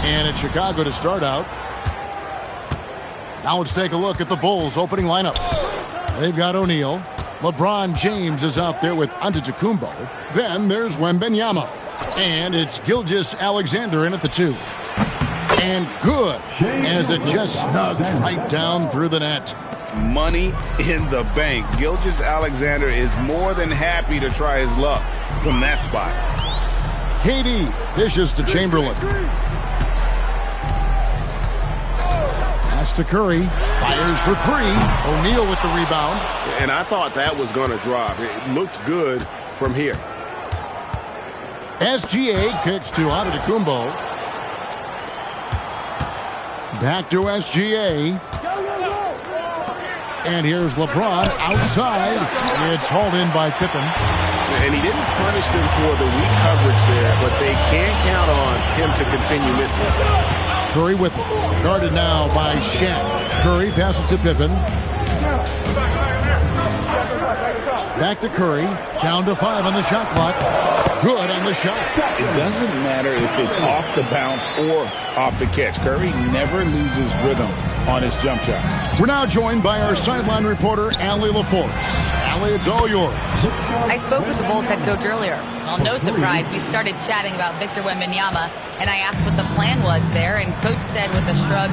And it's Chicago to start out. Now let's take a look at the Bulls' opening lineup. They've got O'Neal. LeBron James is out there with Antetokounmpo. Then there's Wembanyama. And it's Gilgeous-Alexander in at the 2. And good, as it just snugs right down through the net. Money in the bank. Gilgeous-Alexander is more than happy to try his luck from that spot. KD dishes to Chamberlain. Pass to Curry. Fires for 3. O'Neal with the rebound. And I thought that was going to drop. It looked good from here. SGA kicks to Antetokounmpo. Back to SGA. And here's LeBron outside. It's hauled in by Pippen. And he didn't punish them for the weak coverage there, but they can't count on him to continue missing. Curry with it. Guarded now by Shaq. Curry passes to Pippen. Back to Curry. Down to 5 on the shot clock. Good on the shot. It doesn't matter if it's off the bounce or off the catch. Curry never loses rhythm on his jump shot. We're now joined by our sideline reporter, Allie LaForce. Allie, it's all yours. I spoke with the Bulls head coach earlier. Well, no surprise, we started chatting about Victor Wembanyama, and I asked what the plan was there, and coach said with a shrug,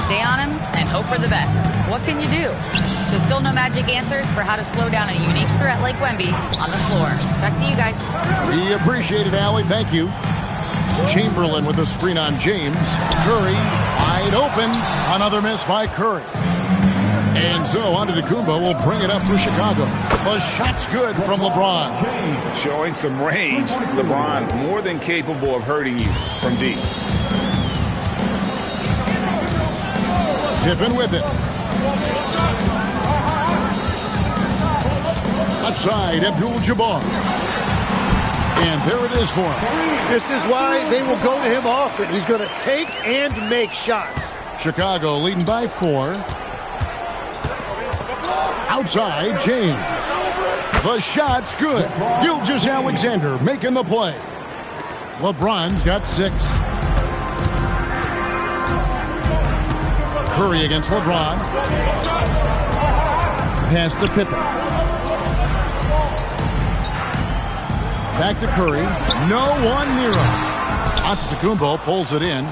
stay on him and hope for the best. What can you do? So still no magic answers for how to slow down a unique threat like Wemby on the floor. Back to you guys. We appreciate it, Allie. Thank you. Chamberlain with a screen on James. Curry wide open. Another miss by Curry. And so Antetokounmpo will bring it up for Chicago. The shot's good from LeBron. Showing some range. LeBron more than capable of hurting you from deep. Pippen with it. Outside, Abdul-Jabbar. And there it is for him. This is why they will go to him often. He's going to take and make shots. Chicago leading by 4. Outside, James. The shot's good. Gilgeous-Alexander making the play. LeBron's got 6. Curry against LeBron. Pass to Pippen. Back to Curry. No one near him. Antetokounmpo pulls it in.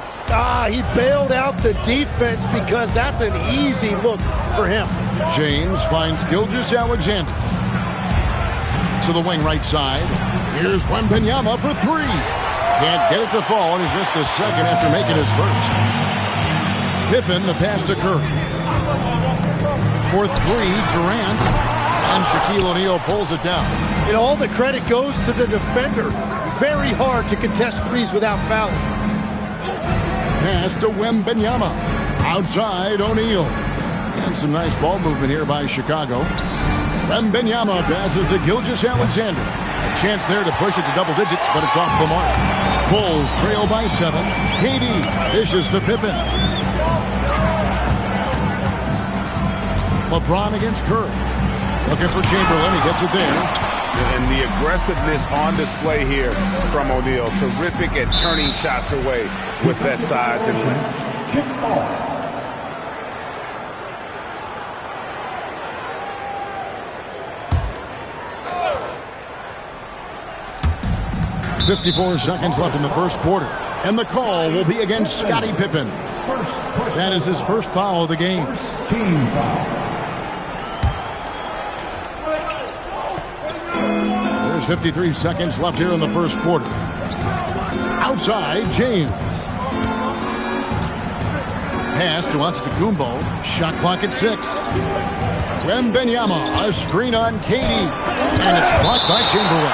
He bailed out the defense because that's an easy look for him. James finds Gilgeous-Alexander. To the wing right side. Here's Wembanyama for 3. Can't get it to fall, and he's missed the second after making his first. Pippen, the pass to Curry. For 3, Durant. And Shaquille O'Neal pulls it down. And all the credit goes to the defender. Very hard to contest threes without fouling. Pass to Wembanyama. Outside, O'Neal. And some nice ball movement here by Chicago. Wembanyama passes to Gilgeous-Alexander. A chance there to push it to double digits, but it's off the mark. Bulls trail by 7. KD dishes to Pippen. LeBron against Curry. Looking for Chamberlain. He gets it there. And the aggressiveness on display here from O'Neal. Terrific at turning shots away with that size and length. 54 seconds left in the first quarter. And the call will be against Scottie Pippen. That is his first foul of the game. Team foul. There's 53 seconds left here in the first quarter. Outside, James. Pass to Antetokounmpo. Shot clock at 6. Wembanyama, a screen on Katie. And it's blocked by Chamberlain.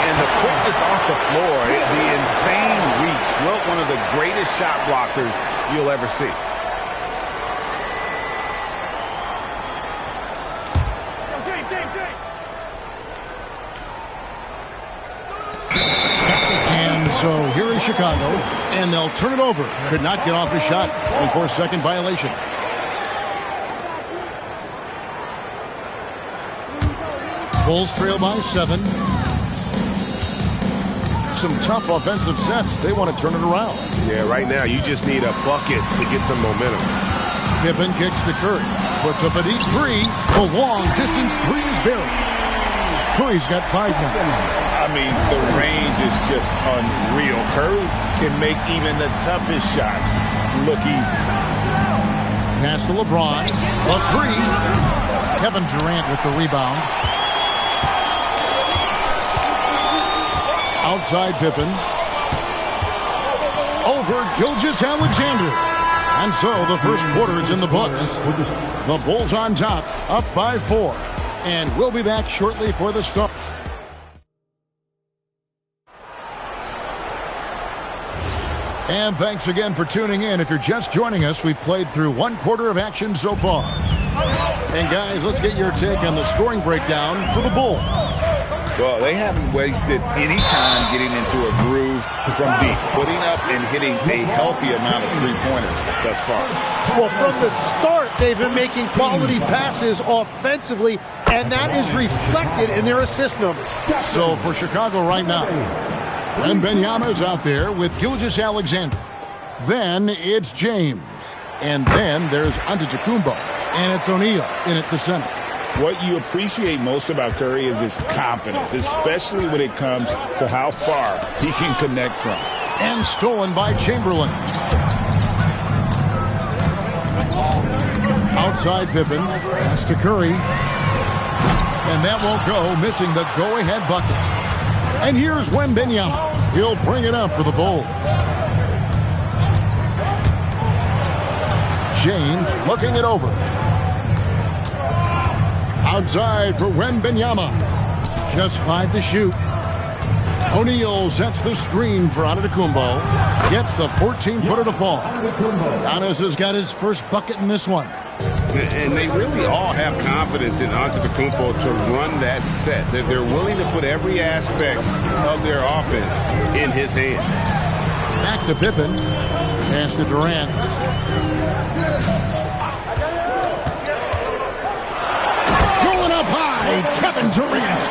And the quickness off the floor, the insane reach. Well, one of the greatest shot blockers you'll ever see. And so here is Chicago, and they'll turn it over. Could not get off his shot. 24-second violation. Bulls trail by 7. Some tough offensive sets. They want to turn it around. Yeah, right now you just need a bucket to get some momentum. Pippen kicks to Curry. Puts up a deep 3. The long distance 3 is buried. Curry's got 5 now. I mean, the range is just unreal. Curry can make even the toughest shots look easy. Pass to LeBron. A 3. Kevin Durant with the rebound. Outside Pippen. Over Gilgeous-Alexander. And so the first quarter is in the books. The Bulls on top, up by 4. And we'll be back shortly for the start. And thanks again for tuning in. If you're just joining us, we've played through 1 quarter of action so far. And guys, let's get your take on the scoring breakdown for the Bulls. Well, they haven't wasted any time getting into a groove from deep, putting up and hitting a healthy amount of three-pointers thus far. Well, from the start, they've been making quality passes offensively, and that is reflected in their assist numbers. So for Chicago right now, Wembanyama is out there with Gilgeous-Alexander. Then it's James. And then there's Antetokounmpo. And it's O'Neal in at the center. What you appreciate most about Curry is his confidence, especially when it comes to how far he can connect from. And stolen by Chamberlain. Outside Pippen. Pass to Curry. And that won't go, missing the go-ahead bucket. And here's Wembanyama. He'll bring it up for the Bulls. James looking it over. Outside for Wembanyama. Just 5 to shoot. O'Neal sets the screen for Antetokounmpo. Gets the 14-footer to fall. Giannis has got his first bucket in this one. And they really all have confidence in Antetokounmpo to run that set. That they're willing to put every aspect of their offense in his hands. Back to Pippen. Pass to Durant. Going up high, Kevin Durant.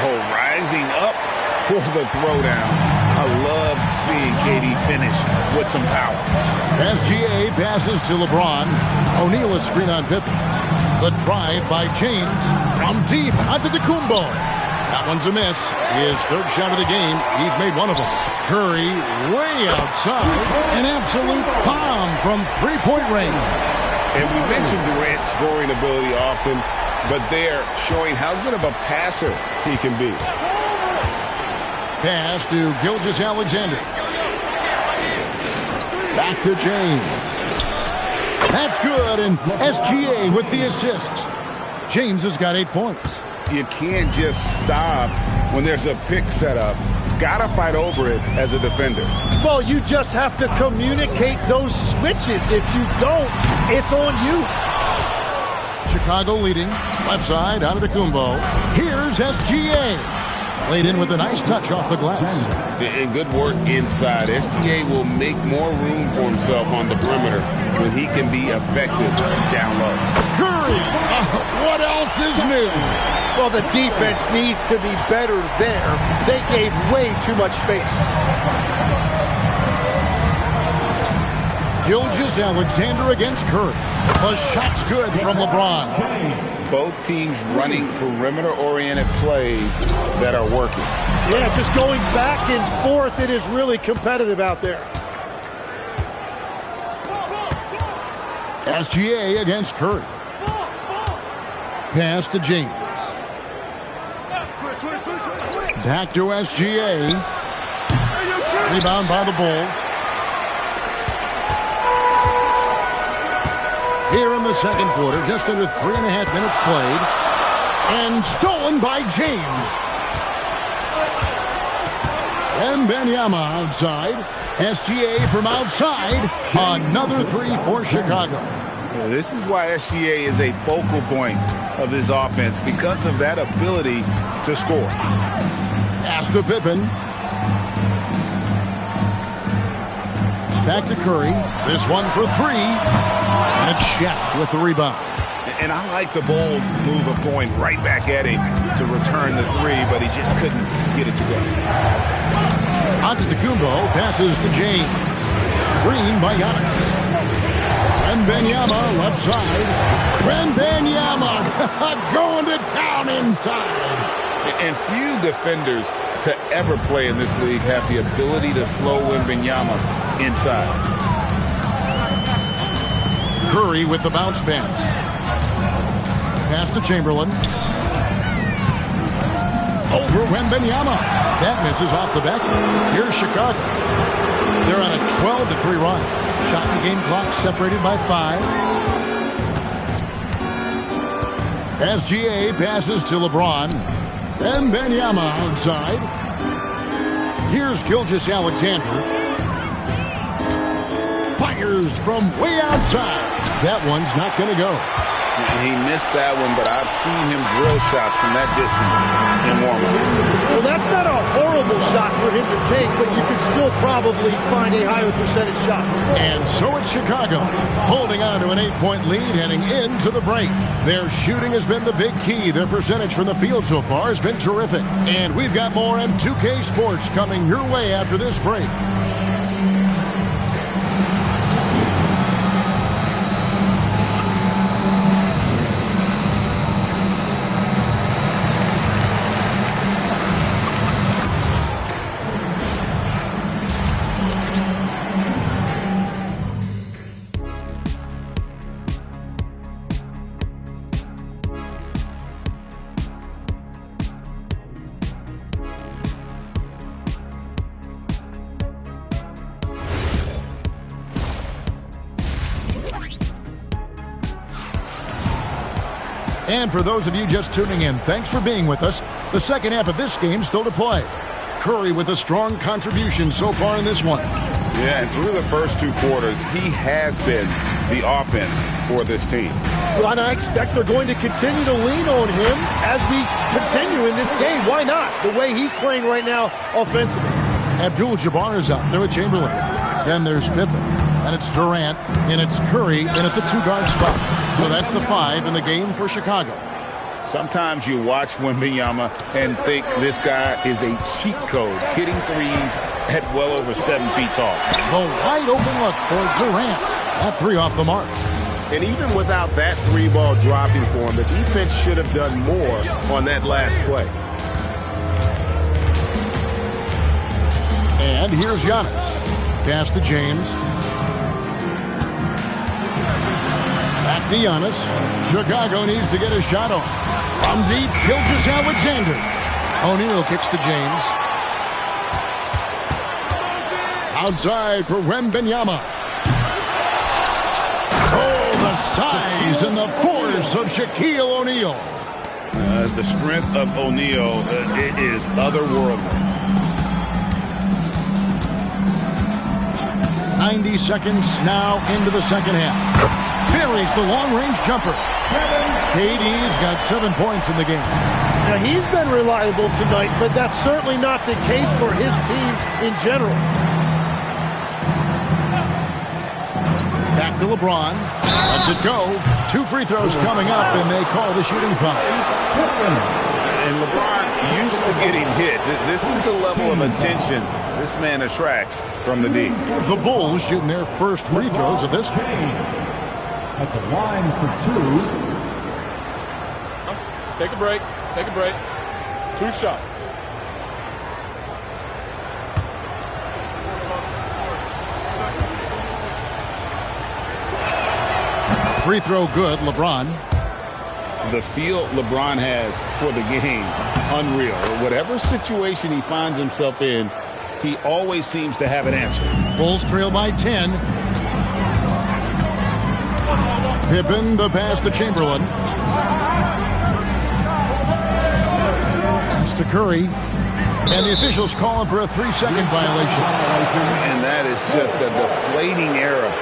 Oh, rising up for the throwdown. I love seeing KD finish with some power. SGA passes to LeBron. O'Neal is screen on Pippen. The drive by James from deep Antetokounmpo. That one's a miss. His third shot of the game. He's made one of them. Curry way outside. An absolute bomb from three-point range. And we mentioned Durant's scoring ability often, but they're showing how good of a passer he can be. Pass to Gilgeous-Alexander. Back to James. That's good, and SGA with the assist. James has got 8 points. You can't just stop when there's a pick set up. Gotta fight over it as a defender. Well, you just have to communicate those switches. If you don't, it's on you. Chicago leading. Left side, Antetokounmpo. Here's SGA. Laid in with a nice touch off the glass. And good work inside. SGA will make more room for himself on the perimeter when he can be effective down low. Curry, what else is new? Well, the defense needs to be better there. They gave way too much space. Gilgeous-Alexander against Curry. A shot's good from LeBron. Both teams running perimeter-oriented plays that are working. Yeah, just going back and forth. It is really competitive out there. SGA against Curry. Pass to James. Back to SGA. Rebound by the Bulls. Here in the second quarter, just under 3.5 minutes played. And stolen by James. And Wembanyama outside. SGA from outside. Another three for Chicago. Yeah, this is why SGA is a focal point of this offense, because of that ability to score. Pass to Pippen. Back to Curry. This one for three. And Shaq with the rebound. And I like the bold move of going right back at him to return the three, but he just couldn't get it to go. Antetokounmpo passes to James. Screen by Giannis. Wembanyama left side. Wembanyama going to town inside. And few defenders to ever play in this league have the ability to slow Wembanyama inside. Curry with the bounce pass. Pass to Chamberlain. Over Wembanyama. That misses off the back. Here's Chicago. They're on a 12-3 run. Shot and game clock separated by 5. SGA passes to LeBron. Wembanyama outside. Here's Gilgeous-Alexander. Fires from way outside. That one's not going to go. He missed that one, but I've seen him drill shots from that distance in warm-up. Well, that's not a horrible shot for him to take, but you could still probably find a higher percentage shot. And so it's Chicago, holding on to an 8-point lead heading into the break. Their shooting has been the big key. Their percentage from the field so far has been terrific. And we've got more M2K Sports coming your way after this break. And for those of you just tuning in, thanks for being with us. The second half of this game still to play. Curry with a strong contribution so far in this one. Yeah, and through the first 2 quarters, he has been the offense for this team. Well, and I expect they're going to continue to lean on him as we continue in this game. Why not? The way he's playing right now offensively. Abdul-Jabbar is out there with Chamberlain. Then there's Pippen. And it's Durant, and it's Curry in at the 2-guard spot. So that's the 5 in the game for Chicago. Sometimes you watch Wembanyama and think this guy is a cheat code, hitting threes at well over 7 feet tall. The wide open look for Durant. That 3 off the mark. And even without that 3-ball dropping for him, the defense should have done more on that last play. And here's Giannis. Pass to James. Back to Giannis. Chicago needs to get a shot on. From deep, Gilgeous-Alexander. O'Neal kicks to James. Outside for Wembanyama. Oh, the size and the force of Shaquille O'Neal. The strength of O'Neal, it is otherworldly. 90 seconds now into the second half. Buries the long-range jumper. KD's got 7 points in the game. Now, he's been reliable tonight, but that's certainly not the case for his team in general. Back to LeBron. Lets it go. 2 free throws coming up, and they call the shooting foul. And LeBron used to getting hit. This is the level of attention this man attracts from the D. The Bulls shooting their first free throws of this game. At the line for 2. Take a break. Take a break. 2 shots. Free throw good, LeBron. The feel LeBron has for the game, unreal. Whatever situation he finds himself in, he always seems to have an answer. Bulls trail by 10. Pippen, the pass to Chamberlain. Pass to Curry. And the officials calling for a 3-second violation. And that is just a deflating error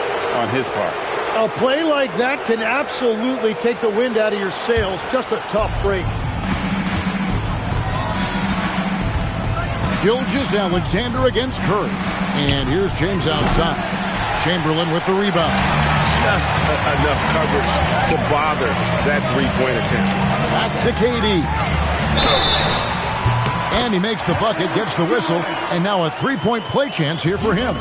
on his part. A play like that can absolutely take the wind out of your sails. Just a tough break. Gilgeous-Alexander against Curry. And here's James outside. Chamberlain with the rebound. Just enough coverage to bother that three-point attempt. Back to KD. And he makes the bucket, gets the whistle, and now a 3-point play chance here for him.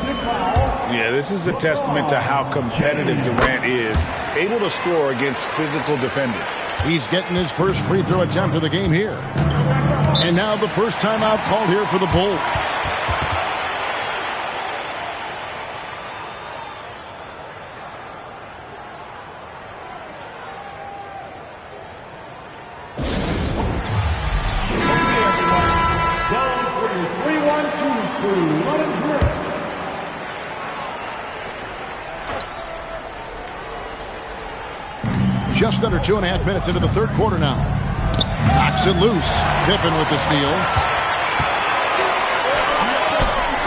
Yeah, this is a testament to how competitive Durant is, able to score against physical defenders. He's getting his first free throw attempt of the game here. And now the first timeout called here for the Bulls. Just under 2.5 minutes into the third quarter now. Knocks it loose. Pippen with the steal.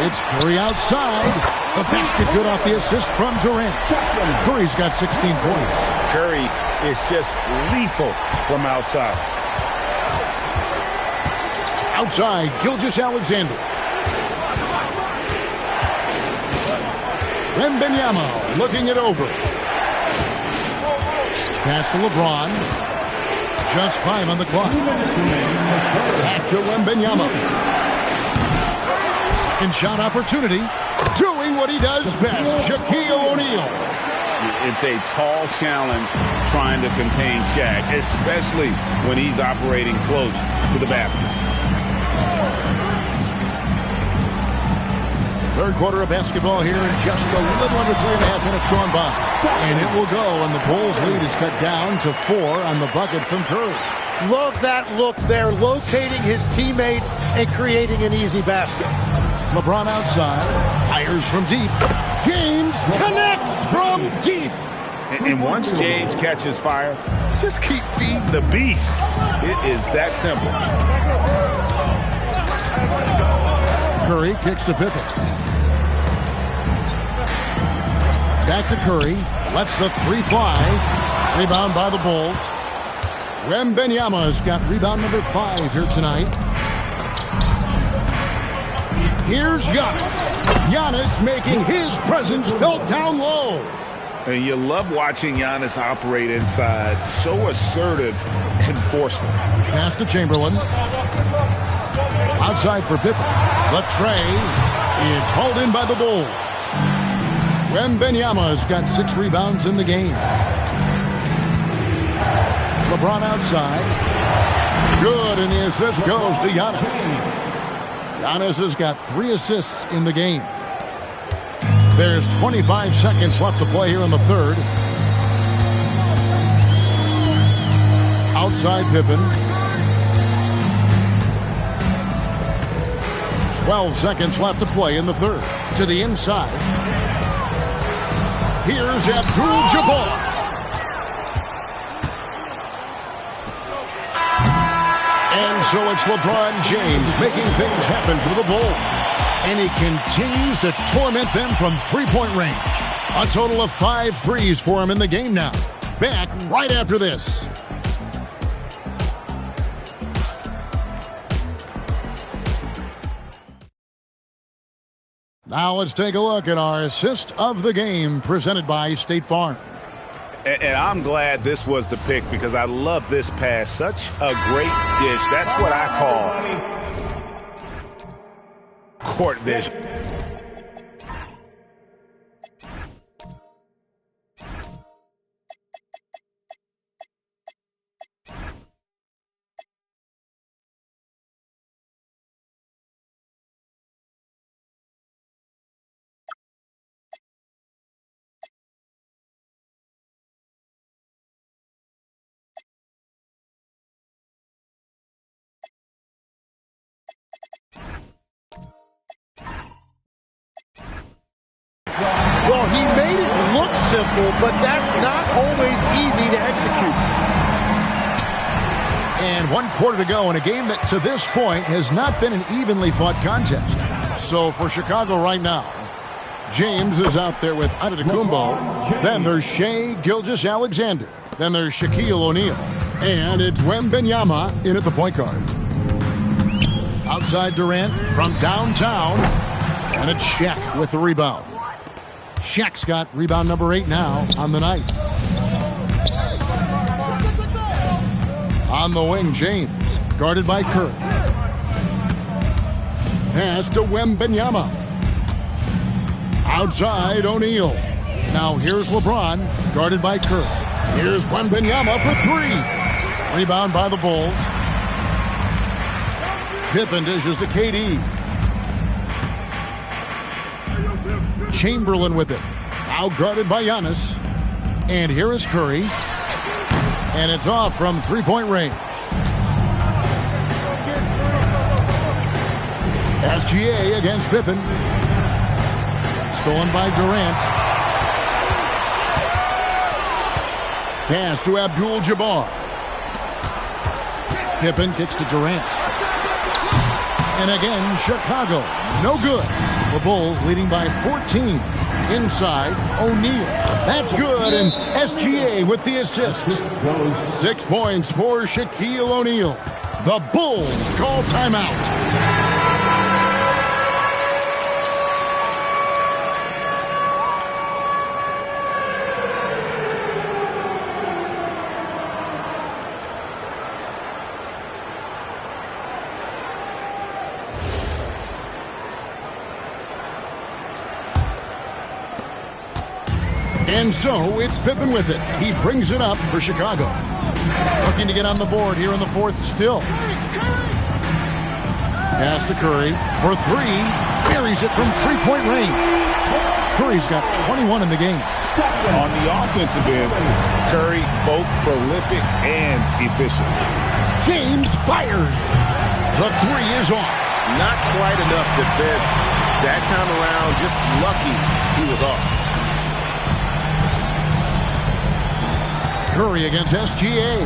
It's Curry outside. The basket good off the assist from Durant. Curry's got 16 points. Curry is just lethal from outside. Outside, Gilgeous-Alexander. Wembanyama looking it over. Pass to LeBron. Just 5 on the clock. Back to Wembanyama. Second shot opportunity. Doing what he does best. Shaquille O'Neal. It's a tall challenge trying to contain Shaq, especially when he's operating close to the basket. Third quarter of basketball here in just a little under 3.5 minutes gone by. And it will go, and the Bulls' lead is cut down to 4 on the bucket from Curry. Love that look there, locating his teammate and creating an easy basket. LeBron outside, fires from deep. James connects from deep. And once James catches fire, just keep feeding the beast. It is that simple. Curry kicks to Pippen. Back to Curry. Lets the 3 fly. Rebound by the Bulls. Wembanyama's got rebound number 5 here tonight. Here's Giannis. Giannis making his presence felt down low. And you love watching Giannis operate inside. So assertive and forceful. Pass to Chamberlain. Outside for Pippen. The tray. It's hauled in by the Bulls. Wembanyama's got 6 rebounds in the game. LeBron outside. Good, and the assist goes to Giannis. Giannis has got 3 assists in the game. There's 25 seconds left to play here in the third. Outside Pippen. 12 seconds left to play in the third. To the inside. Here's Abdul-Jabbar. And so it's LeBron James making things happen for the Bulls. And he continues to torment them from three-point range. A total of 5 threes for him in the game now. Back right after this. Now let's take a look at our assist of the game presented by State Farm. And I'm glad this was the pick because I love this pass. Such a great dish. That's what I call court vision. Well, he made it look simple, but that's not always easy to execute. And 1 quarter to go in a game that to this point has not been an evenly fought contest. So for Chicago right now, James is out there with Antetokounmpo. Then there's Shai Gilgeous-Alexander. Then there's Shaquille O'Neal. And it's Wembanyama in at the point guard. Outside Durant from downtown. And it's Shaq with the rebound. Shaq's got rebound number 8 now on the night. On the wing, James, guarded by Curry. Pass to Wembanyama. Outside, O'Neal. Now here's LeBron, guarded by Curry. Here's Wembanyama for 3. Rebound by the Bulls. Pippen dishes to KD. Chamberlain with it. Now guarded by Giannis. And here is Curry. And it's off from three-point range. SGA against Pippen. Stolen by Durant. Pass to Abdul-Jabbar. Pippen kicks to Durant. And again, Chicago. No good. The Bulls leading by 14. Inside, O'Neal. That's good, and SGA with the assist. 6 points for Shaquille O'Neal. The Bulls call timeout. And so it's Pippen with it. He brings it up for Chicago. Looking to get on the board here in the fourth still. Pass to Curry for 3. Buries it from three-point range. Curry's got 21 in the game. On the offensive end, Curry both prolific and efficient. James fires. The 3 is off. Not quite enough defense that time around. Just lucky he was off. Curry against SGA.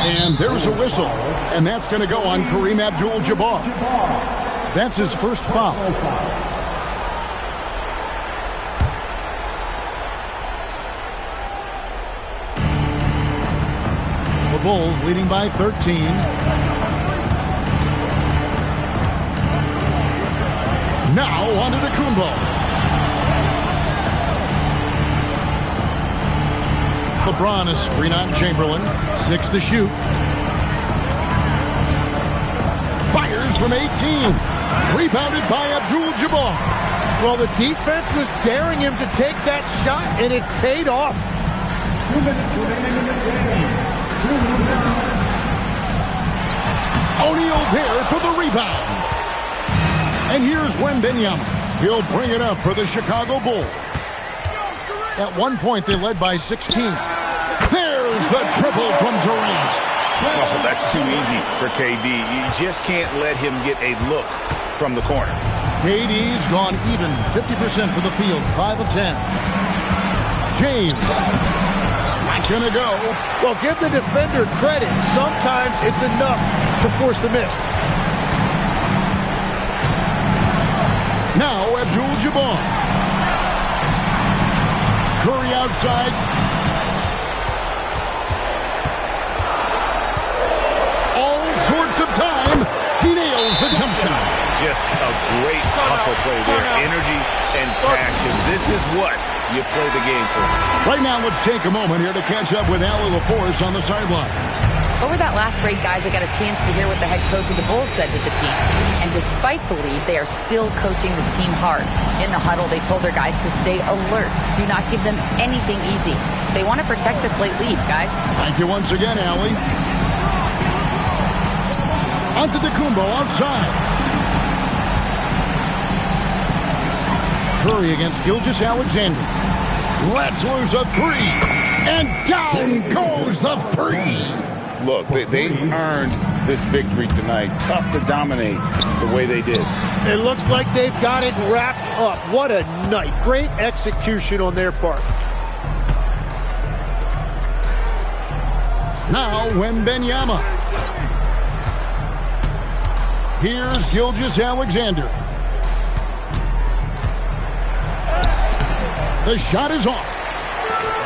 And there's a whistle. And that's going to go on Kareem Abdul-Jabbar. That's his first foul. The Bulls leading by 13. Now on to Antetokounmpo. LeBron is screen on Chamberlain. 6 to shoot. Fires from 18. Rebounded by Abdul-Jabbar. Well, the defense was daring him to take that shot, and it paid off. 2 minutes remaining in the game. O'Neal there for the rebound. And here's Wembanyama. He'll bring it up for the Chicago Bulls. At one point, they led by 16. There's the triple from Durant. Oh, that's too easy for KD. You just can't let him get a look from the corner. KD's gone even, 50% for the field, 5 of 10. James, not gonna go. Well, give the defender credit. Sometimes it's enough to force the miss. Now Abdul-Jabbar. Curry outside. All sorts of time. Just a great hustle play there. Energy and passion. This is what you play the game for. Right now, let's take a moment here to catch up with Allie LaForce on the sideline. Over that last break, guys, I got a chance to hear what the head coach of the Bulls said to the team. And despite the lead, they are still coaching this team hard. In the huddle, they told their guys to stay alert. Do not give them anything easy. They want to protect this late lead, guys. Thank you once again, Allie. Antetokounmpo outside. Curry against Gilgeous-Alexander. Let's lose a three. And down goes the three. Look, they've earned this victory tonight. Tough to dominate the way they did. It looks like they've got it wrapped up. What a night. Great execution on their part. Now, Wembanyama. Here's Gilgeous-Alexander. The shot is off.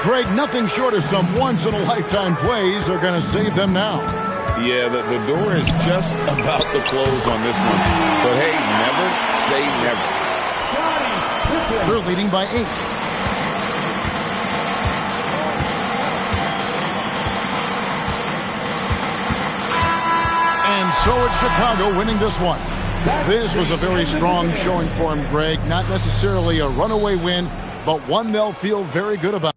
Greg, nothing short of some once-in-a-lifetime plays are going to save them now. Yeah, the door is just about to close on this one. But hey, never say never. They're leading by 8. And so it's Chicago winning this one. This was a very strong showing for him, Greg. Not necessarily a runaway win, but one they'll feel very good about.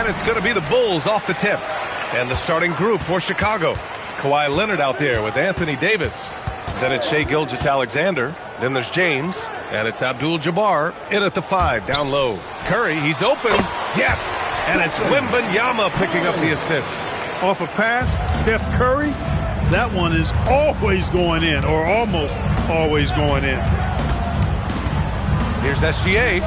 And it's going to be the Bulls off the tip. And the starting group for Chicago. Kawhi Leonard out there with Anthony Davis. Then it's Shai Gilgeous-Alexander. Then there's James. And it's Abdul-Jabbar in at the 5, down low. Curry, he's open. Yes! And it's Wembanyama picking up the assist. Off a pass, Steph Curry, that one is always going in, or almost always going in. Here's SGA.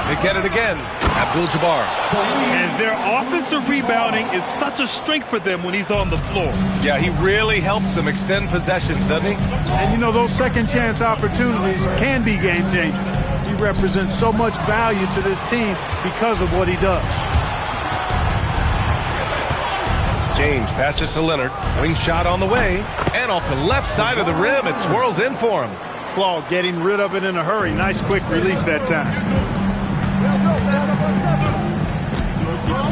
They get it again. Abdul-Jabbar. And their offensive rebounding is such a strength for them when he's on the floor. Yeah, he really helps them extend possessions, doesn't he? And you know, those second chance opportunities can be game changers. He represents so much value to this team because of what he does. James passes to Leonard. Wing shot on the way. And off the left side of the rim, it swirls in for him. Claw getting rid of it in a hurry. Nice quick release that time.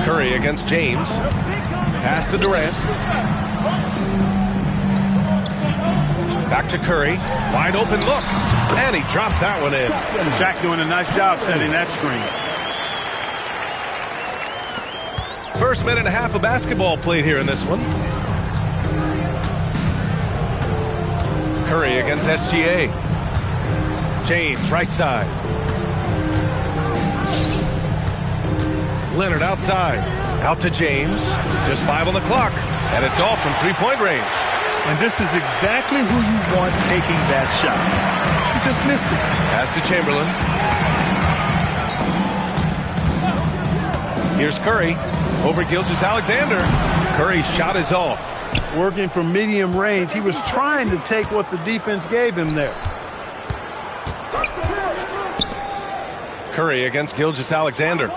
Curry against James. Pass to Durant. Back to Curry. Wide open look. And he drops that one in. Shaq doing a nice job setting that screen. First minute and a half of basketball played here in this one. Curry against SGA. James, right side. Leonard outside. Out to James. Just 5 on the clock. And it's off from three-point range. And this is exactly who you want taking that shot. He just missed it. Pass to Chamberlain. Here's Curry. Over Gilgeous-Alexander. Curry's shot is off. Working from medium range. He was trying to take what the defense gave him there. Curry against Gilgeous-Alexander.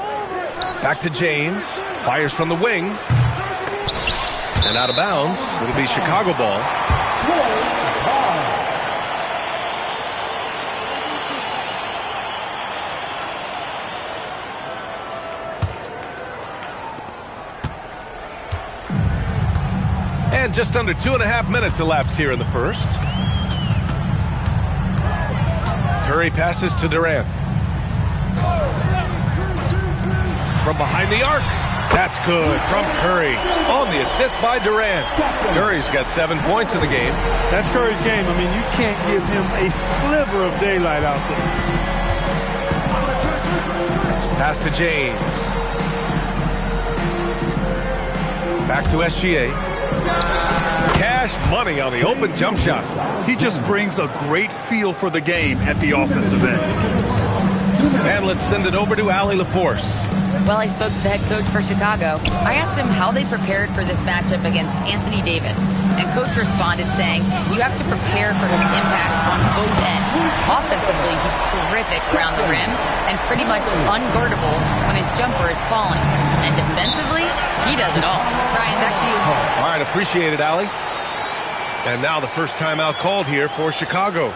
Back to James. Fires from the wing. And out of bounds. It'll be Chicago ball. And just under 2.5 minutes elapsed here in the first. Curry passes to Durant. From behind the arc. That's good from Curry. On the assist by Durant. Curry's got 7 points in the game. That's Curry's game. I mean, you can't give him a sliver of daylight out there. Pass to James. Back to SGA. Cash money on the open jump shot. He just brings a great feel for the game at the offensive end. And let's send it over to Allie LaForce. Well, I spoke to the head coach for Chicago. I asked him how they prepared for this matchup against Anthony Davis. And coach responded saying, you have to prepare for his impact on both ends. Offensively, he's terrific around the rim and pretty much unguardable when his jumper is falling. And defensively, he does it all. Ryan, back to you. All right, appreciate it, Allie. And now the first timeout called here for Chicago.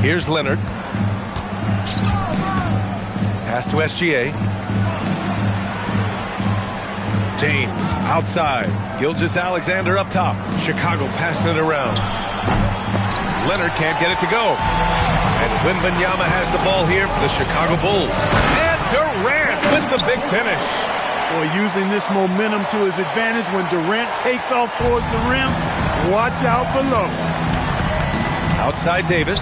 Here's Leonard. Pass to SGA. James outside. Gilgeous-Alexander up top. Chicago passing it around. Leonard can't get it to go. And Wembanyama has the ball here for the Chicago Bulls. And Durant with the big finish. Boy, using this momentum to his advantage when Durant takes off towards the rim. Watch out below. Outside Davis.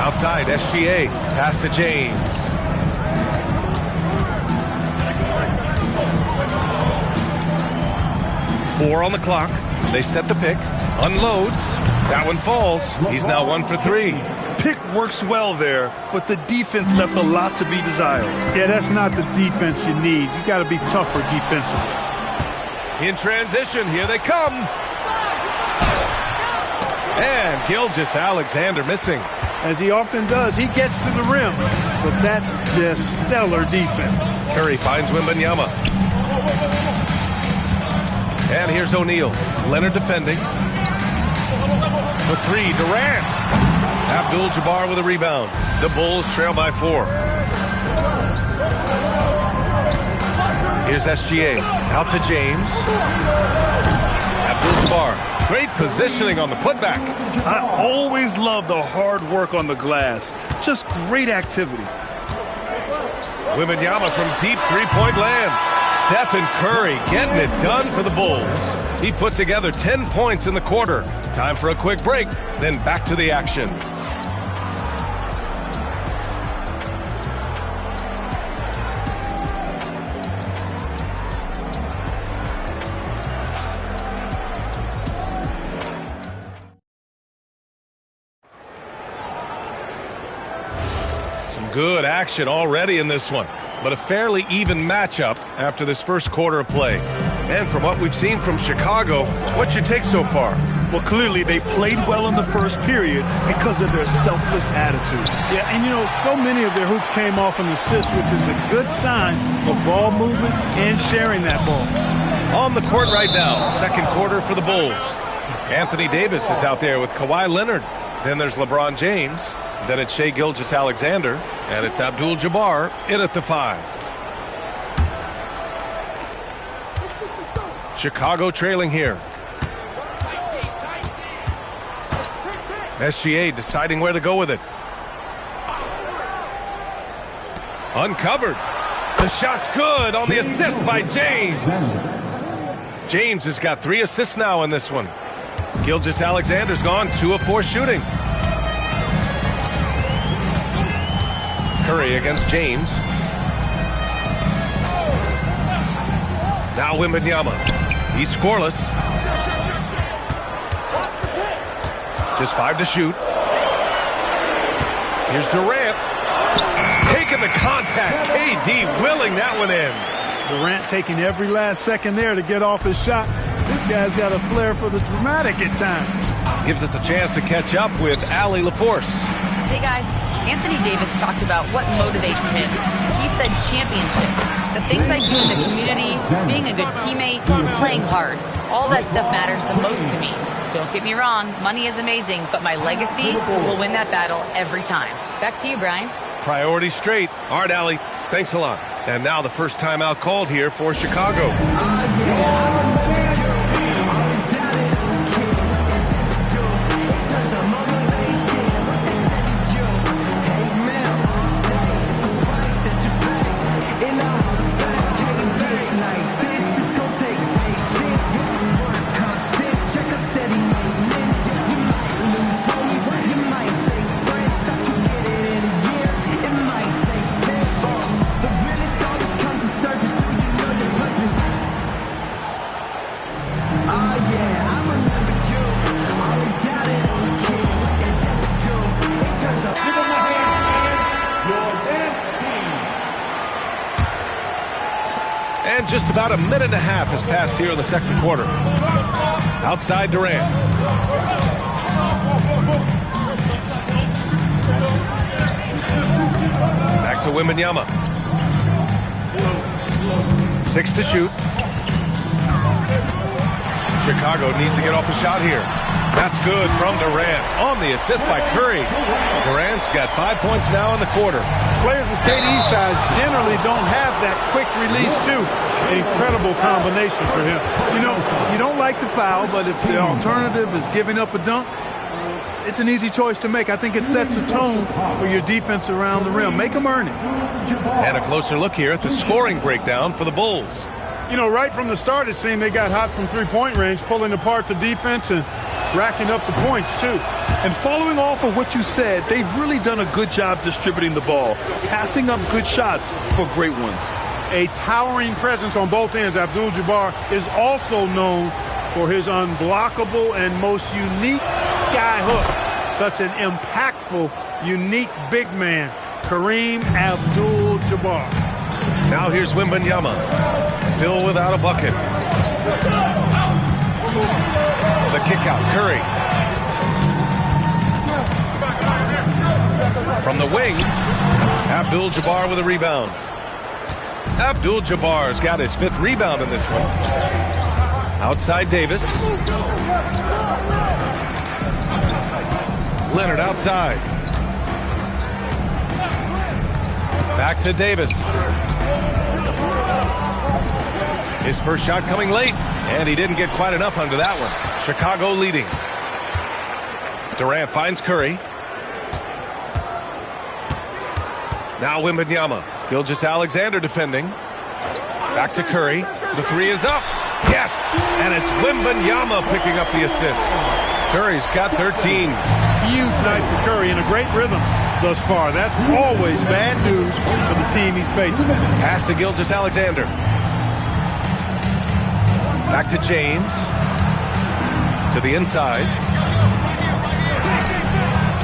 Outside, SGA. Pass to James. Four on the clock. They set the pick. Unloads. That one falls. He's now 1 for 3. Pick works well there, but the defense left a lot to be desired. Yeah, that's not the defense you need. You got to be tougher defensively. In transition, here they come. And Gilgeous-Alexander missing. As he often does, he gets to the rim. But that's just stellar defense. Curry finds Wembanyama. And here's O'Neal. Leonard defending. For three, Durant. Abdul-Jabbar with a rebound. The Bulls trail by 4. Here's SGA. Out to James. Abdul-Jabbar. Great positioning on the putback. I always love the hard work on the glass. Just great activity. Wembanyama from deep three-point land. Stephen Curry getting it done for the Bulls. He put together 10 points in the quarter. Time for a quick break, then back to the action. Some good action already in this one, but a fairly even matchup after this first quarter of play. And from what we've seen from Chicago, what's your take so far? Well, clearly they played well in the first period because of their selfless attitude. Yeah, and you know, so many of their hoops came off an assist, which is a good sign of ball movement and sharing that ball. On the court right now, second quarter for the Bulls. Anthony Davis is out there with Kawhi Leonard. Then there's LeBron James. Then it's Shai Gilgeous-Alexander. And it's Abdul-Jabbar in at the 5. Chicago trailing here. SGA deciding where to go with it. Uncovered. The shot's good on the assist by James. James has got 3 assists now in this one. Gilgeous-Alexander's gone 2 of 4 shooting. Curry against James. Now Wembanyama. He's scoreless. Just 5 to shoot. Here's Durant. Taking the contact. KD willing that one in. Durant taking every last second there to get off his shot. This guy's got a flair for the dramatic at times. Gives us a chance to catch up with Allie LaForce. Hey guys, Anthony Davis talked about what motivates him. He said championships. The things I do in the community, being a good teammate, playing hard. All that stuff matters the most to me. Don't get me wrong, money is amazing, but my legacy will win that battle every time. Back to you, Brian. Priority straight. All right, Allie, thanks a lot. And now the first timeout called here for Chicago. And just about a minute and a half has passed here in the second quarter. Outside Durant. Back to Wembanyama. 6 to shoot. Chicago needs to get off a shot here. That's good from Durant on the assist by Curry. Durant's got 5 points now in the quarter. Players with KD's size generally don't have that quick release too. Incredible combination for him. You know, you don't like to foul, but if the alternative is giving up a dunk, it's an easy choice to make. I think it sets a tone for your defense around the rim. Make them earn it. And a closer look here at the scoring breakdown for the Bulls. You know, right from the start, it seemed they got hot from three-point range, pulling apart the defense and racking up the points, too. And following off of what you said, they've really done a good job distributing the ball, passing up good shots for great ones. A towering presence on both ends. Abdul-Jabbar is also known for his unblockable and most unique sky hook. Such an impactful, unique big man, Kareem Abdul-Jabbar. Now here's Wembanyama, still without a bucket. The kick out, Curry. From the wing, Abdul-Jabbar with a rebound. Abdul-Jabbar's got his 5th rebound in this one. Outside Davis. Leonard outside. Back to Davis. His first shot coming late, and he didn't get quite enough under that one. Chicago leading. Durant finds Curry. Now Wembanyama. Gilgeous-Alexander defending. Back to Curry. The 3 is up. Yes! And it's Wembanyama picking up the assist. Curry's got 13. Huge night for Curry in a great rhythm thus far. That's always bad news for the team he's facing. Pass to Gilgeous-Alexander. Back to James. To the inside.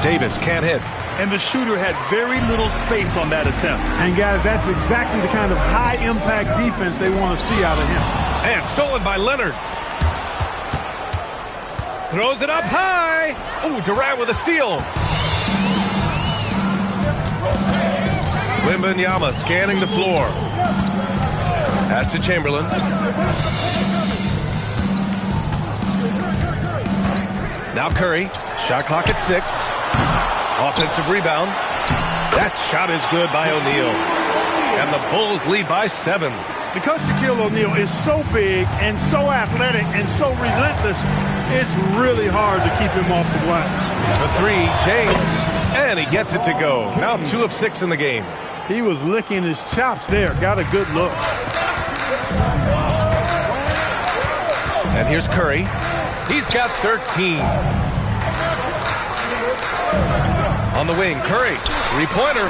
Davis can't hit. And the shooter had very little space on that attempt. And guys, that's exactly the kind of high-impact defense they want to see out of him. And stolen by Leonard. Throws it up high. Oh, Durant with a steal. Wembanyama scanning the floor. Pass to Chamberlain. Now Curry. Shot clock at 6. Offensive rebound. That shot is good by O'Neal. And the Bulls lead by 7. Because Shaquille O'Neal is so big and so athletic and so relentless, it's really hard to keep him off the glass. The 3, James. And he gets it to go. Now 2 of 6 in the game. He was licking his chops there. Got a good look. And here's Curry. He's got 13. On the wing, Curry. 3-pointer.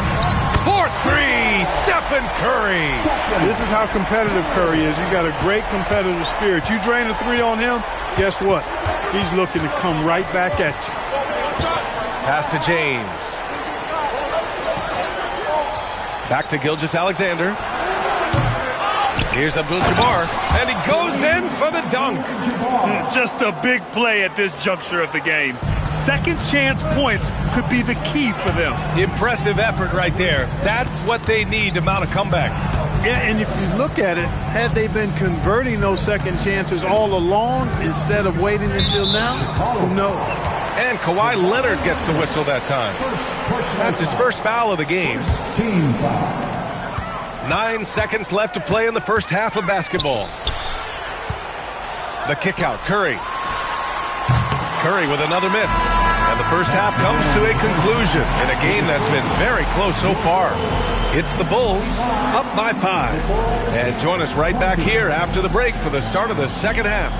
4-3. Stephen Curry. This is how competitive Curry is. He's got a great competitive spirit. You drain a 3 on him, guess what? He's looking to come right back at you. Pass to James. Back to Gilgeous-Alexander. Here's Abdul-Jabbar, and he goes in for the dunk. Just a big play at this juncture of the game. Second chance points could be the key for them. Impressive effort right there. That's what they need to mount a comeback. Yeah, and if you look at it, had they been converting those second chances all along instead of waiting until now, who knows? And Kawhi Leonard gets the whistle that time. That's his first foul of the game. 9 seconds left to play in the first half of basketball. The kick out, Curry. Curry with another miss. And the first half comes to a conclusion in a game that's been very close so far. It's the Bulls up by 5. And join us right back here after the break for the start of the second half.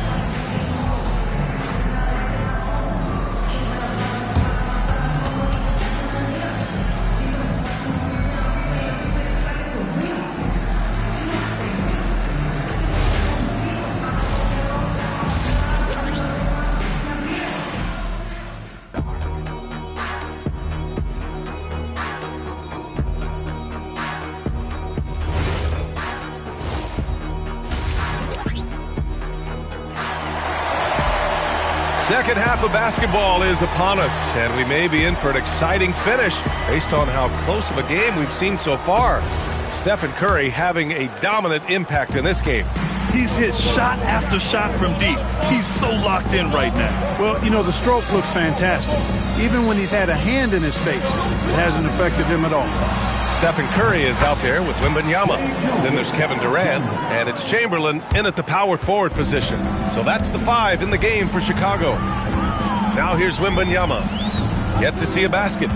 Second half of basketball is upon us, and we may be in for an exciting finish based on how close of a game we've seen so far. Stephen Curry having a dominant impact in this game. He's hit shot after shot from deep. He's so locked in right now. Well, you know, the stroke looks fantastic. Even when he's had a hand in his face, it hasn't affected him at all. Stephen Curry is out there with Wembanyama. Then there's Kevin Durant, and it's Chamberlain in at the power forward position. So that's the 5 in the game for Chicago. Now here's Wembanyama. Yet to see a basket.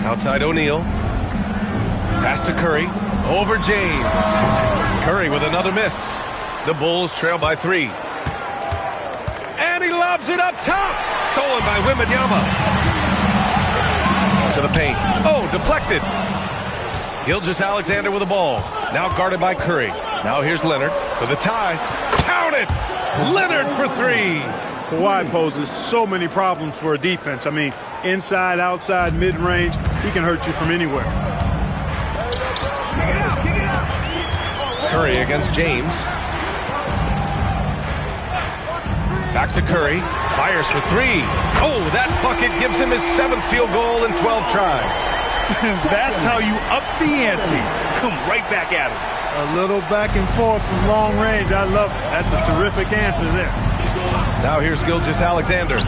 Outside O'Neal. Pass to Curry. Over James. Curry with another miss. The Bulls trail by 3. And he lobs it up top. Stolen by Wembanyama. To the paint. Oh, deflected. Gilgeous-Alexander with the ball. Now guarded by Curry. Now here's Leonard for the tie. Count it! Leonard for 3. Kawhi poses so many problems for a defense. I mean, inside, outside, mid-range, he can hurt you from anywhere. Curry against James. Back to Curry. Fires for three. Oh, that bucket gives him his 7th field goal in 12 tries. That's how you up the ante. Come right back at him. A little back and forth from long range. I love it. That's a terrific answer there. Now here's Gilgeous-Alexander.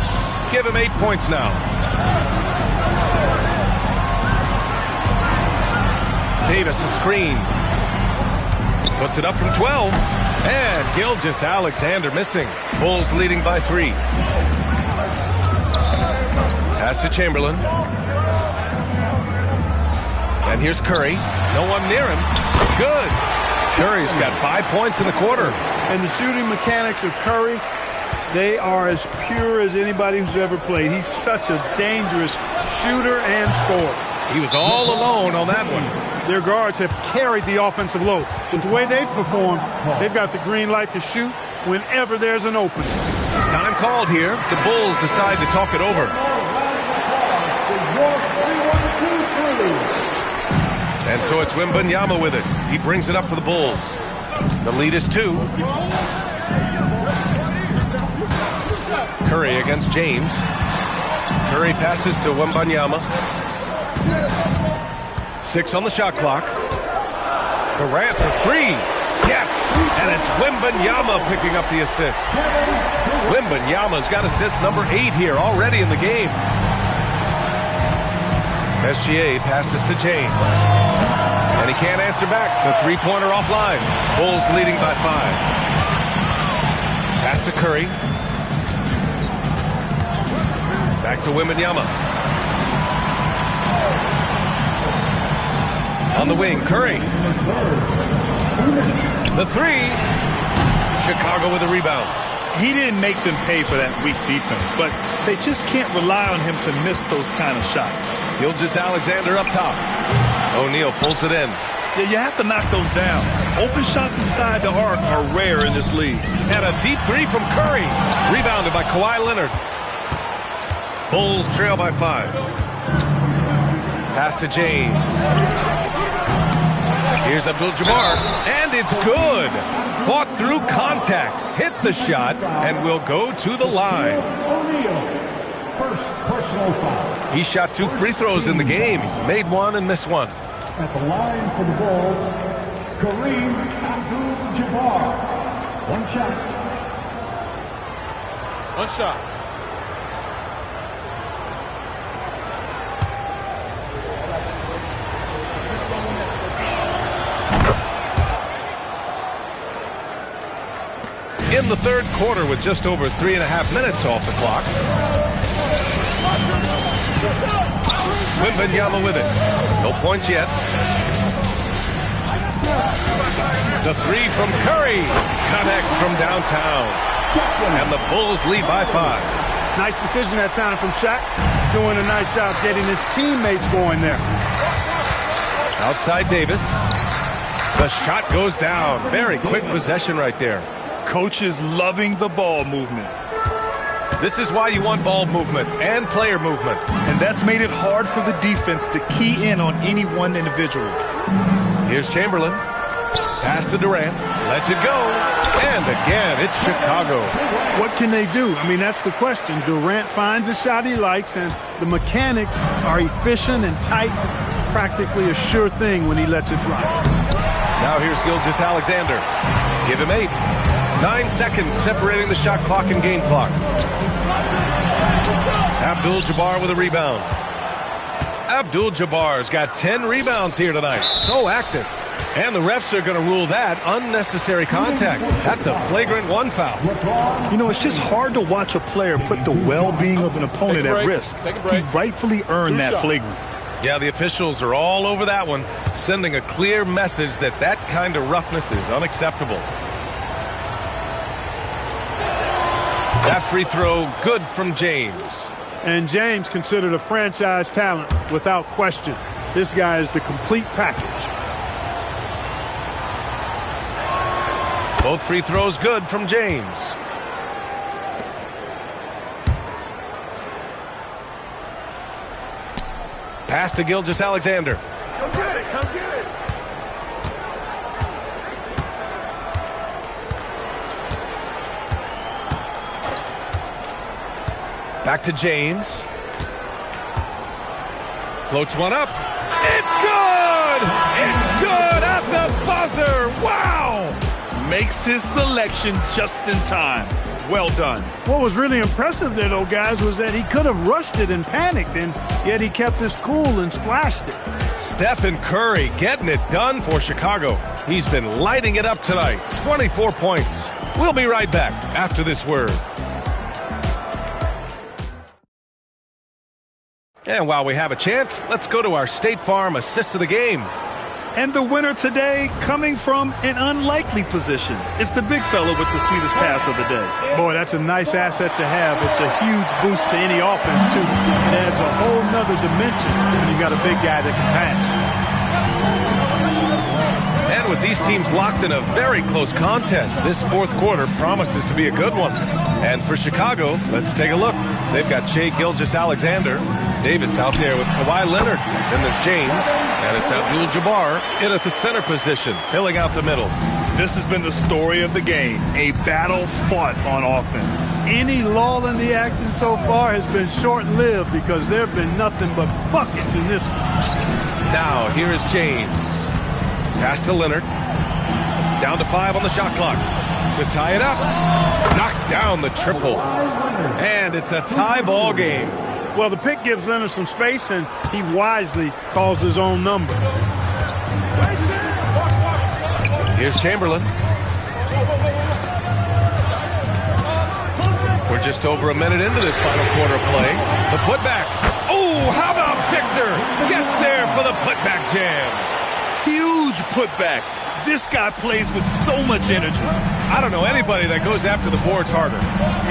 Give him 8 points now. Davis a screen. Puts it up from 12. And Gilgeous-Alexander missing. Bulls leading by 3. Pass to Chamberlain. And here's Curry. No one near him. It's good. Curry's got 5 points in the quarter. And the shooting mechanics of Curry, they are as pure as anybody who's ever played. He's such a dangerous shooter and scorer. He was all alone on that one. Their guards have carried the offensive load. But the way they've performed, they've got the green light to shoot whenever there's an opening. Time called here. The Bulls decide to talk it over. And so it's Wembanyama with it. He brings it up for the Bulls. The lead is 2. Curry against James. Curry passes to Wembanyama. 6 on the shot clock. Durant for 3. Yes! And it's Wembanyama picking up the assist. Wembanyama's got assist number 8 here already in the game. SGA passes to James. And he can't answer back. The three-pointer offline. Bulls leading by 5. Pass to Curry. Back to Wembanyama. On the wing, Curry. The 3. Chicago with a rebound. He didn't make them pay for that weak defense, but they just can't rely on him to miss those kind of shots. Gilgeous-Alexander up top. O'Neal pulls it in. Yeah, you have to knock those down. Open shots inside the arc are rare in this league. And a deep 3 from Curry. Rebounded by Kawhi Leonard. Bulls trail by 5. Pass to James. Here's Abdul-Jabbar, and it's good. Fought through contact, hit the shot, and will go to the line. First personal foul. He shot 2 free throws in the game. He's made 1 and missed 1. At the line for the Bulls, Kareem Abdul-Jabbar. 1 shot. 1 shot. In the third quarter with just over 3.5 minutes off the clock. Wembanyama with it. No points yet. The 3 from Curry connects from downtown. And the Bulls lead by 5. Nice decision that time from Shaq. Doing a nice job getting his teammates going there. Outside Davis. The shot goes down. Very quick possession right there. Coach is loving the ball movement. This is why you want ball movement and player movement. And that's made it hard for the defense to key in on any one individual. Here's Chamberlain. Pass to Durant. Lets it go. And again, it's Chicago. What can they do? I mean, that's the question. Durant finds a shot he likes, and the mechanics are efficient and tight. Practically a sure thing when he lets it fly. Now here's Gilgeous-Alexander. Give him 8. 9 seconds separating the shot clock and game clock. Abdul-Jabbar with a rebound. Abdul-Jabbar's got 10 rebounds here tonight. So active. And the refs are going to rule that unnecessary contact. That's a flagrant 1 foul. You know, it's just hard to watch a player put the well-being of an opponent at risk. He rightfully earned that flagrant. Yeah, the officials are all over that one, sending a clear message that that kind of roughness is unacceptable. That free throw, good from James. And James considered a franchise talent without question. This guy is the complete package. Both free throws good from James. Pass to Gilgeous-Alexander. Come get it, come get it. Back to James. Floats one up. It's good! It's good at the buzzer! Wow! Makes his selection just in time. Well done. What was really impressive there, though, guys, was that he could have rushed it and panicked, and yet he kept his cool and splashed it. Stephen Curry getting it done for Chicago. He's been lighting it up tonight. 24 points. We'll be right back after this word. And while we have a chance, let's go to our State Farm assist of the game. And the winner today coming from an unlikely position. It's the big fella with the sweetest pass of the day. Boy, that's a nice asset to have. It's a huge boost to any offense, too. It adds a whole nother dimension when you got a big guy that can pass. And with these teams locked in a very close contest, this fourth quarter promises to be a good one. And for Chicago, let's take a look. They've got Shai Gilgeous-Alexander, Davis out there with Kawhi Leonard. Then there's James, and it's Abdul-Jabbar in at the center position, filling out the middle. This has been the story of the game, a battle fought on offense. Any lull in the action so far has been short-lived because there have been nothing but buckets in this one. Now, here is James. Pass to Leonard. Down to 5 on the shot clock. To tie it up. Knocks down the triple. And it's a tie ball game. Well, the pick gives Leonard some space, and he wisely calls his own number. Here's Chamberlain. We're just over a minute into this final quarter play. The putback. Oh, how about Victor? Gets there for the putback jam. Huge putback. This guy plays with so much energy. I don't know anybody that goes after the boards harder.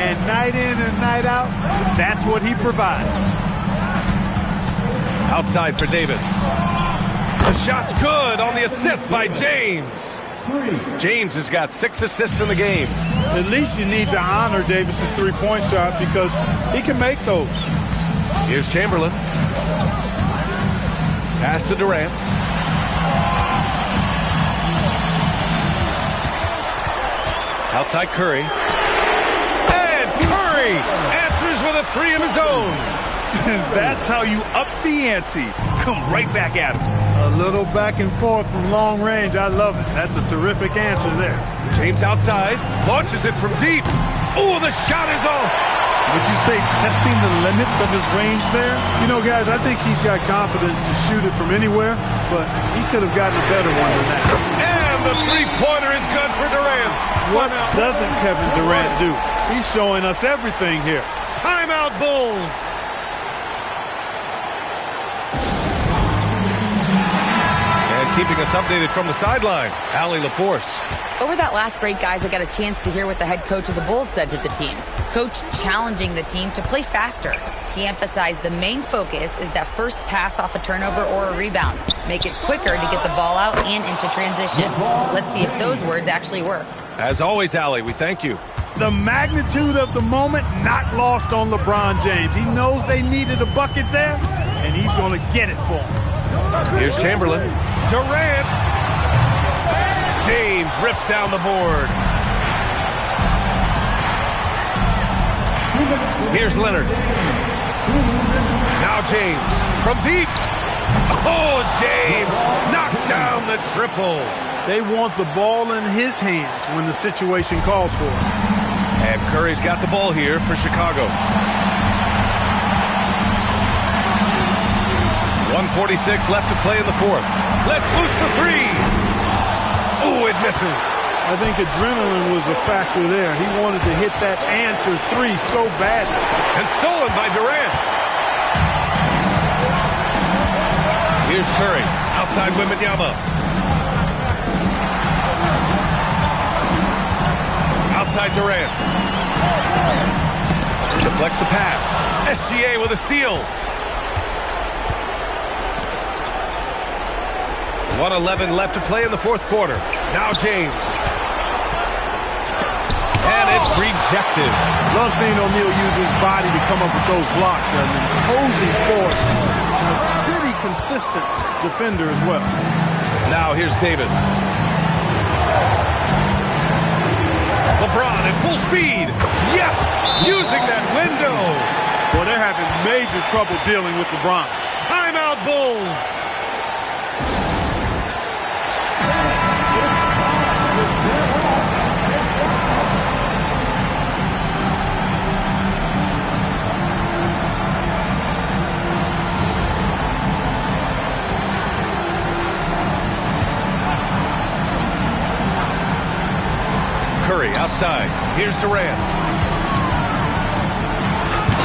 And night in and night out, that's what he provides. Outside for Davis. The shot's good on the assist by James. James has got 6 assists in the game. At least you need to honor Davis's three-point shot because he can make those. Here's Chamberlain. Pass to Durant. Outside Curry. And Curry answers with a 3 of his own. That's how you up the ante. Come right back at him. A little back and forth from long range. I love it. That's a terrific answer there. James outside. Launches it from deep. Oh, the shot is off. Would you say testing the limits of his range there? You know, guys, I think he's got confidence to shoot it from anywhere, but he could have gotten a better one than that. And the three-pointer is good for Durant. What doesn't Kevin Durant do? He's showing us everything here. Timeout, Bulls. And keeping us updated from the sideline, Allie LaForce. Over that last break, guys, I got a chance to hear what the head coach of the Bulls said to the team. Coach challenging the team to play faster. He emphasized the main focus is that first pass off a turnover or a rebound. Make it quicker to get the ball out and into transition. Let's see if those words actually work. As always, Allie, we thank you. The magnitude of the moment not lost on LeBron James. He knows they needed a bucket there, and he's going to get it for them. Here's Chamberlain. Durant. James rips down the board. Here's Leonard. Now James from deep. Oh, James knocks down the triple. They want the ball in his hands when the situation calls for it. And Curry's got the ball here for Chicago. 1:46 left to play in the fourth. Let's loose for 3. Oh, it misses. I think adrenaline was a factor there. He wanted to hit that answer 3 so badly. And stolen by Durant. Here's Curry. Outside Wembanyama. Outside Durant. Deflects the pass. SGA with a steal. 1:11 left to play in the fourth quarter. Now James. And it's rejected. Love seeing O'Neal use his body to come up with those blocks. An imposing force. A pretty consistent defender as well. Now here's Davis. LeBron at full speed. Yes! Using that window. Well, they're having major trouble dealing with LeBron. Timeout, Bulls. Curry outside. Here's Durant.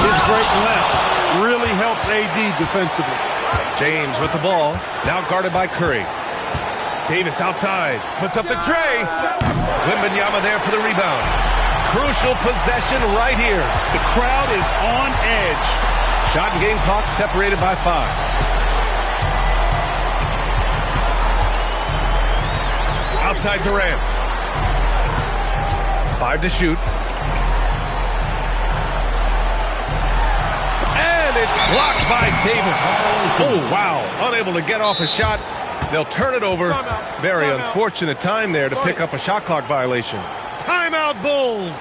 His great length really helps AD defensively. James with the ball. Now guarded by Curry. Davis outside. Puts up the tray. Wembanyama there for the rebound. Crucial possession right here. The crowd is on edge. Shot and game clock separated by 5. Outside Durant. 5 to shoot. And it's blocked by Davis. Oh, wow. Unable to get off a shot. They'll turn it over. Very unfortunate time there to pick up a shot clock violation. Timeout, Bulls.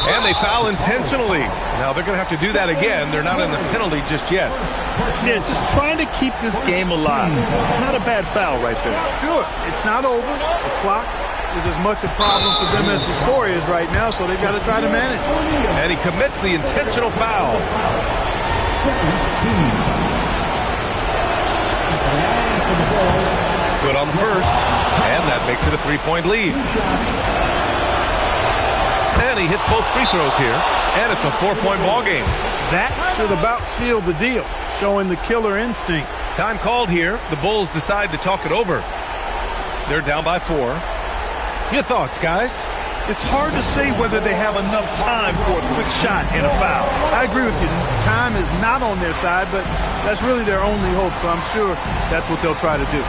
And they foul intentionally. Now they're going to have to do that again. They're not in the penalty just yet. Yeah, just trying to keep this game alive. Not a bad foul right there. Sure, it's not over. The clock is as much a problem for them as the score is right now, so they've got to try to manage it. And he commits the intentional foul. Good on the first, and that makes it a 3-point lead. And he hits both free throws here, and it's a 4-point ball game. That should about seal the deal, showing the killer instinct. Time called here. The Bulls decide to talk it over. They're down by 4. Your thoughts, guys? It's hard to say whether they have enough time for a quick shot and a foul. I agree with you. Time is not on their side, but that's really their only hope, so I'm sure that's what they'll try to do.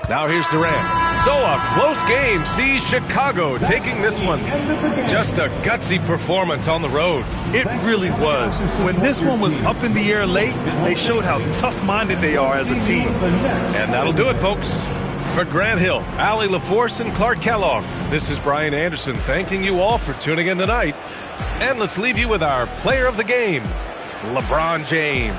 Now here's Durant. So a close game sees Chicago taking this one. Just a gutsy performance on the road. It really was. When this one was up in the air late, they showed how tough-minded they are as a team. And that'll do it, folks. For Grant Hill, Allie LaForce, and Clark Kellogg, this is Brian Anderson thanking you all for tuning in tonight. And let's leave you with our player of the game, LeBron James.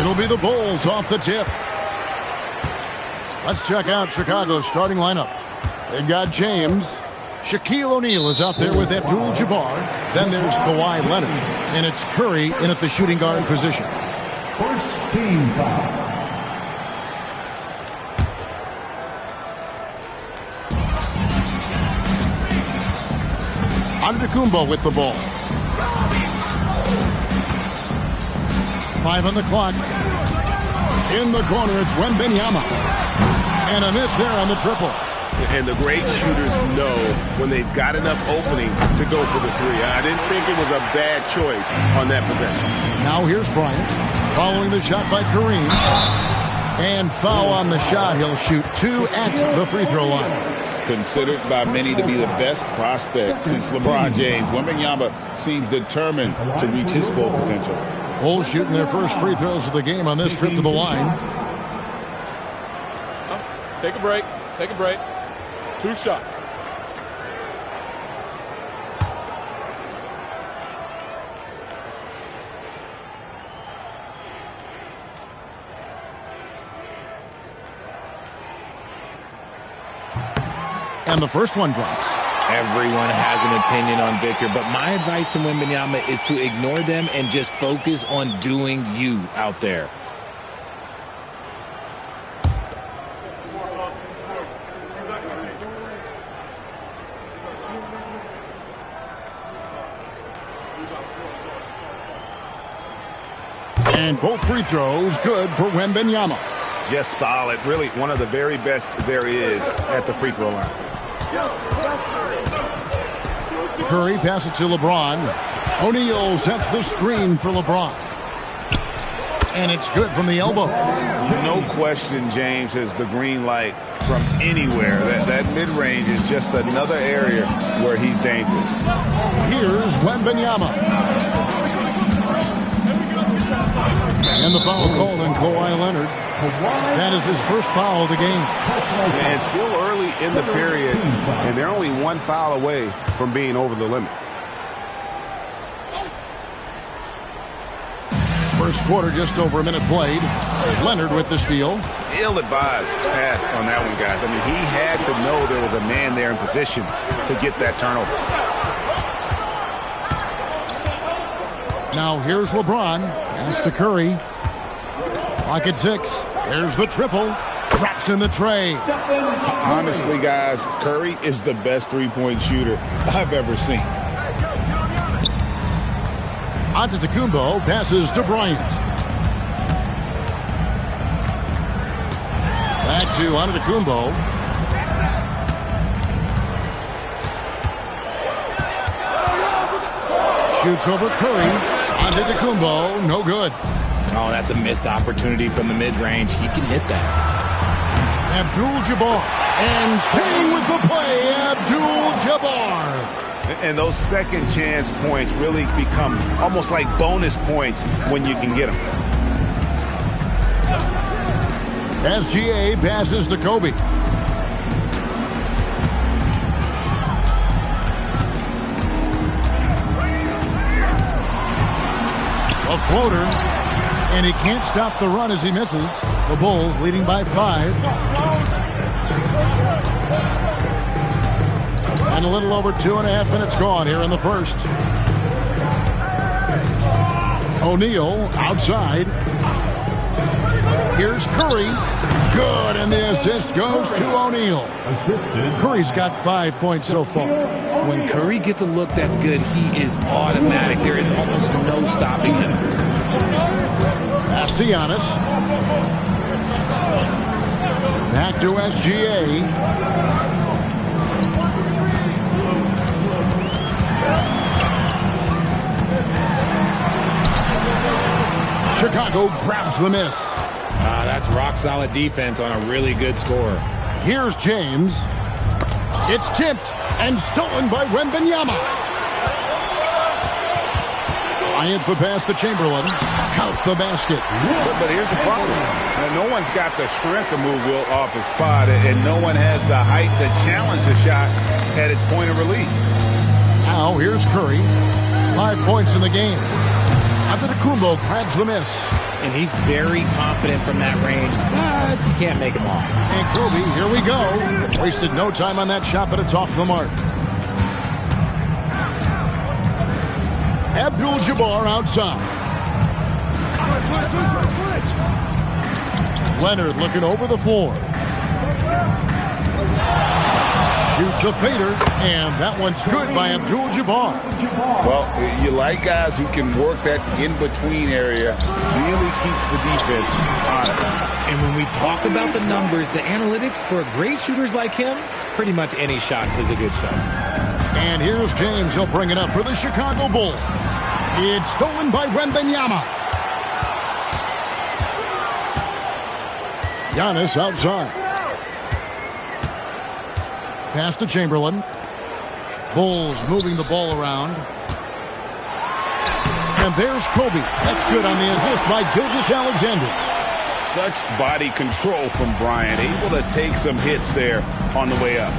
It'll be the Bulls off the tip. Let's check out Chicago's starting lineup. They've got James. Shaquille O'Neal is out there with Abdul-Jabbar. Then there's Kawhi Leonard. And it's Curry in at the shooting guard position. First team foul. Antetokounmpo with the ball. 5 on the clock. In the corner, it's Wembanyama. And a miss there on the triple. And the great shooters know when they've got enough opening to go for the three. I didn't think it was a bad choice on that possession. Now here's Bryant. Following the shot by Kareem. And foul on the shot. He'll shoot 2 at the free throw line. Considered by many to be the best prospect since LeBron James. Wembanyama seems determined to reach his full potential. Bulls shooting their first free throws of the game on this trip to the line. Take a break. Take a break. 2 shots. And the first one drops. Everyone has an opinion on Victor, but my advice to Wembanyama is to ignore them and just focus on doing you out there. And both free throws good for Wembanyama. Just solid. Really one of the very best there is at the free throw line. Curry passes it to LeBron. O'Neal sets the screen for LeBron. And it's good from the elbow. No question James has the green light from anywhere. That mid-range is just another area where he's dangerous. Here's Wembanyama. And the foul called on Kawhi Leonard. That is his first foul of the game. And it's still early in the period, and they're only 1 foul away from being over the limit. First quarter, just over a minute played. Leonard with the steal. Ill-advised pass on that one, guys. I mean, he had to know there was a man there in position to get that turnover. Now here's LeBron. Pass to Curry. Clock at 6. There's the triple. Drops in the tray. Honestly, guys, Curry is the best three-point shooter I've ever seen. Antetokounmpo passes to Bryant. Back to Antetokounmpo. Shoots over Curry. Antetokounmpo, no good. Oh, that's a missed opportunity from the mid-range. He can hit that. Abdul-Jabbar. And staying with the play, Abdul-Jabbar. And those second chance points really become almost like bonus points when you can get them. SGA passes to Kobe. A floater, and he can't stop the run as he misses. The Bulls leading by 5. And a little over 2.5 minutes gone here in the first. O'Neal outside. Here's Curry. Good, and the assist goes to O'Neal. Curry's got 5 points so far. When Curry gets a look that's good, he is automatic. There is almost no stopping him. Pass to Giannis. Back to SGA. Chicago grabs the miss. That's rock-solid defense on a really good score. Here's James. It's tipped and stolen by Wembanyama. Bryant the pass to Chamberlain. Count the basket. But here's the problem. No one's got the strength to move Wilt off his spot, and no one has the height to challenge the shot at its point of release. Now here's Curry. 5 points in the game. Antetokounmpo grabs the miss. and he's very confident from that range, but you can't make him off. And Kobe, here we go. Wasted no time on that shot, but it's off the mark. Abdul-Jabbar outside. Leonard looking over the floor. Shoots a fader, and that one's good by Abdul-Jabbar. Well, you like guys who can work that in-between area. Really keeps the defense honest. And when we talk about the numbers, the analytics for great shooters like him, pretty much any shot is a good shot. And here's James. He'll bring it up for the Chicago Bulls. It's stolen by Wembanyama. Giannis outside. Pass to Chamberlain. Bulls moving the ball around. And there's Kobe. That's good on the assist by Gilgeous-Alexander. Such body control from Bryant. Able to take some hits there on the way up.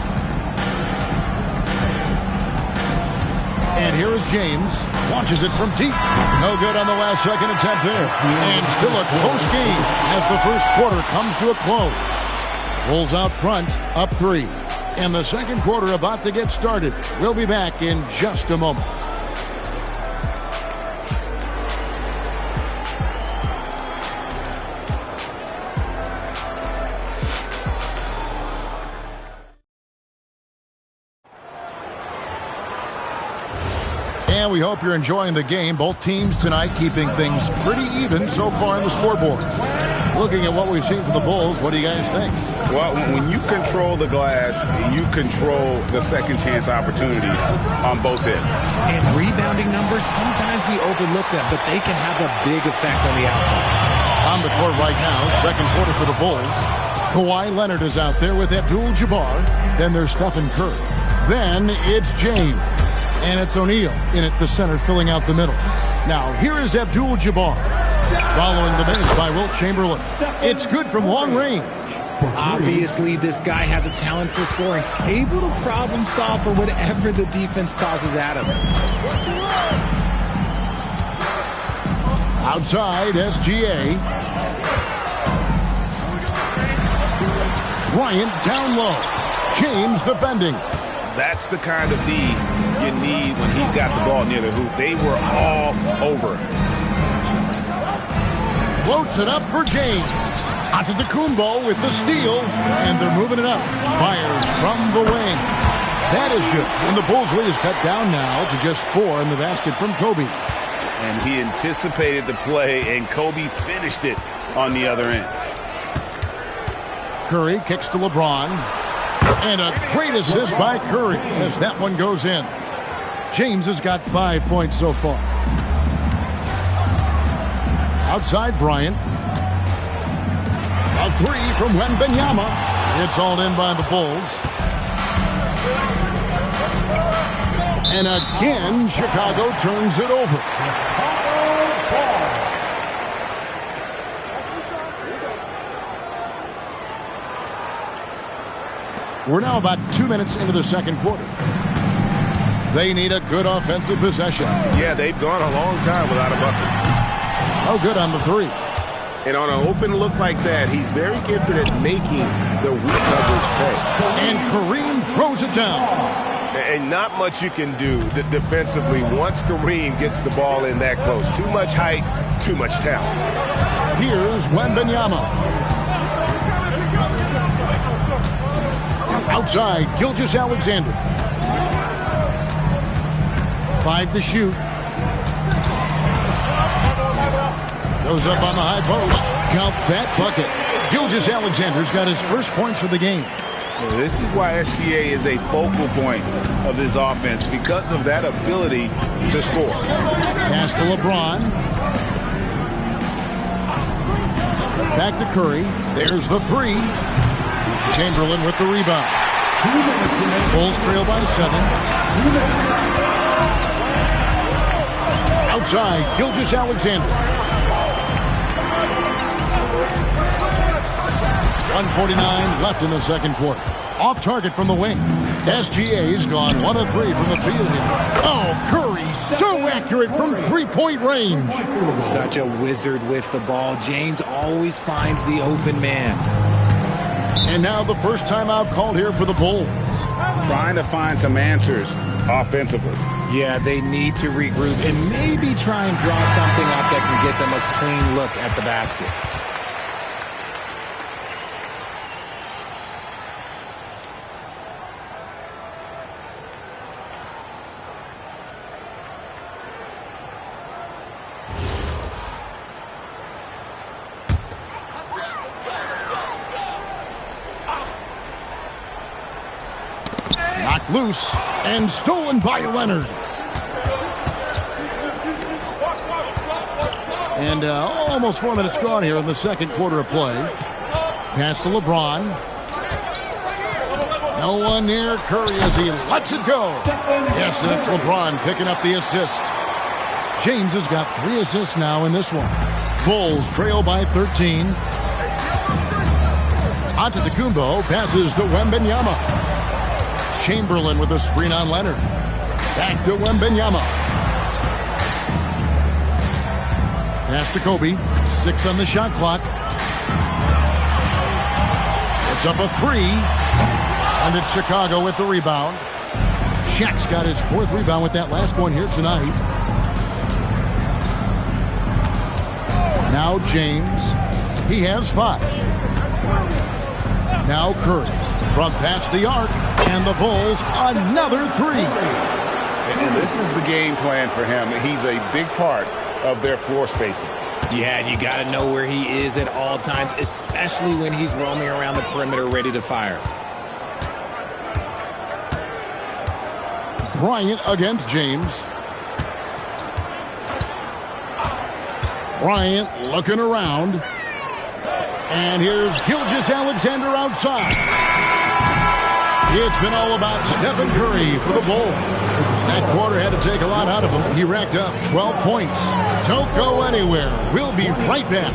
And here is James. Launches it from deep. No good on the last second attempt there. And still a close game as the first quarter comes to a close. Bulls out front, up 3. And the second quarter about to get started. We'll be back in just a moment. And we hope you're enjoying the game. Both teams tonight keeping things pretty even so far on the scoreboard. Looking at what we've seen from the Bulls, what do you guys think? Well, when you control the glass, you control the second chance opportunities on both ends. And rebounding numbers, sometimes we overlook them, but they can have a big effect on the outcome. On the court right now, second quarter for the Bulls. Kawhi Leonard is out there with Abdul-Jabbar. Then there's Stephen Curry. Then it's James. And it's O'Neal in at the center, filling out the middle. Now, here is Abdul-Jabbar. Following the miss by Wilt Chamberlain. It's good from long range. Obviously, this guy has a talent for scoring. Able to problem solve for whatever the defense tosses at him. Outside, SGA. Bryant down low. James defending. That's the kind of D you need when he's got the ball near the hoop. They were all over it. Floats it up for James. Antetokounmpo with the steal, and they're moving it up. Fires from the wing. That is good. And the Bulls lead is cut down now to just 4 in the basket from Kobe. And he anticipated the play, and Kobe finished it on the other end. Curry kicks to LeBron. And a great assist by Curry as that one goes in. James has got 5 points so far. Outside Bryant. A 3 from Wembanyama. It's all in by the Bulls. And again, Chicago turns it over. We're now about 2 minutes into the second quarter. They need a good offensive possession. Yeah, they've gone a long time without a bucket. No good on the 3. And on an open look like that, he's very gifted at making the weak coverage pay. And Kareem throws it down. And not much you can do defensively once Kareem gets the ball in that close. Too much height, too much talent. Here's Wembanyama. Outside, Gilgeous-Alexander. 5 to shoot. Goes up on the high post. Count that bucket. Gilgeous-Alexander's got his first points of the game. Well, this is why SGA is a focal point of this offense, because of that ability to score. Pass to LeBron. Back to Curry. There's the 3. Chamberlain with the rebound. Bulls trail by 7. Outside, Gilgeous-Alexander. 1:49 left in the second quarter. Off target from the wing. SGA's gone 1 of 3 from the field here. Oh, Curry, so accurate from three-point range. Such a wizard with the ball. James always finds the open man. And now the first timeout called here for the Bulls. Trying to find some answers offensively. Yeah, they need to regroup and maybe try and draw something up that can get them a clean look at the basket. Knocked loose and stolen by Leonard. And almost 4 minutes gone here in the second quarter of play. Pass to LeBron. No one near Curry as he lets it go. Yes, and it's LeBron picking up the assist. James has got 3 assists now in this one. Bulls trail by 13. Antetokounmpo passes to Wembanyama. Chamberlain with a screen on Leonard. Back to Wembanyama. Pass to Kobe. 6 on the shot clock. It's up a 3. And it's Chicago with the rebound. Shaq's got his 4th rebound with that last one here tonight. Now James. He has 5. Now Curry. From past the arc. And the Bulls, another 3. And this is the game plan for him. He's a big part of their floor spacing. Yeah, you got to know where he is at all times, especially when he's roaming around the perimeter ready to fire. Bryant against James. Bryant looking around. And here's Gilgeous-Alexander outside. It's been all about Stephen Curry for the Bulls. That quarter had to take a lot out of him. He racked up 12 points. Don't go anywhere. We'll be right back.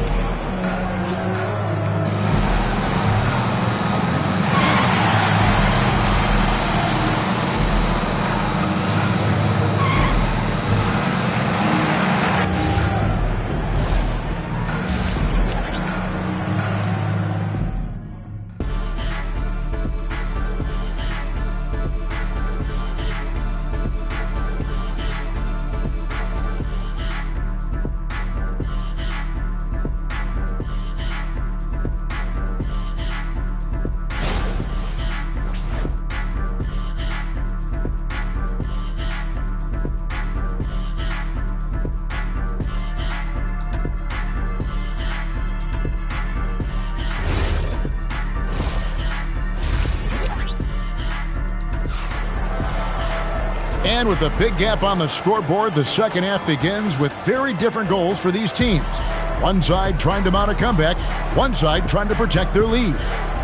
And with a big gap on the scoreboard, the second half begins with very different goals for these teams. One side trying to mount a comeback, one side trying to protect their lead.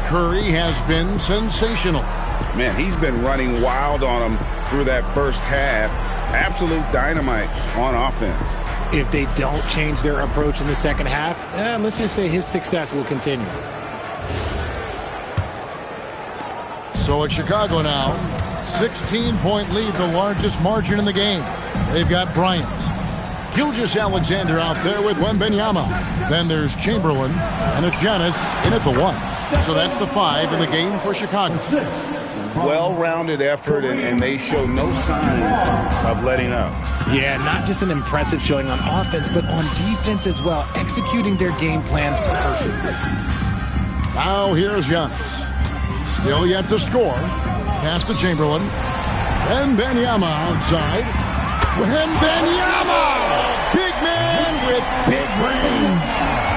Curry has been sensational. Man, he's been running wild on them through that first half. Absolute dynamite on offense. If they don't change their approach in the second half, let's just say his success will continue. So it's Chicago now. 16-point lead, the largest margin in the game. They've got Bryant. Gilgeous-Alexander out there with Wembanyama. Then there's Chamberlain and it's Giannis in at the 1. So that's the 5 in the game for Chicago. Well-rounded effort, and they show no signs of letting up. Yeah, not just an impressive showing on offense, but on defense as well, executing their game plan perfectly. Now here's Giannis. Still yet to score. Pass to Chamberlain. Wembanyama outside. Wembanyama! Big man with big range.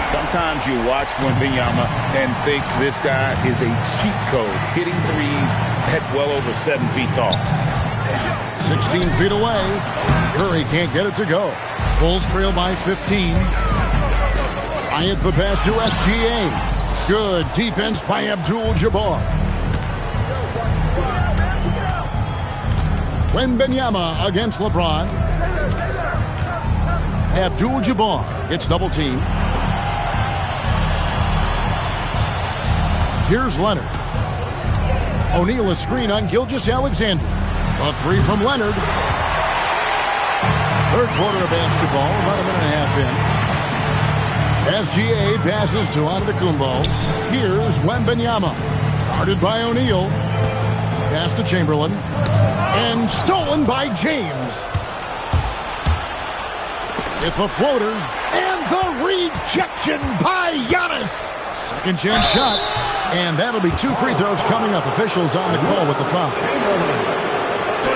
Sometimes you watch Wembanyama and think this guy is a cheat code, hitting threes at well over 7 feet tall. 16 feet away. Curry can't get it to go. Bulls trail by 15. Bryant the pass to SGA. Good defense by Abdul-Jabbar. Wembanyama against LeBron. Abdul-Jabbar gets double teamed. Here's Leonard. O'Neal a screen on Gilgeous-Alexander. A three from Leonard. Third quarter of basketball, about a minute and a half in. SGA passes to Antetokounmpo. Here's Wembanyama. Guarded by O'Neal. Pass to Chamberlain. And stolen by James. With the floater. And the rejection by Giannis. Second chance shot. And that'll be 2 free throws coming up. Officials on the call with the foul.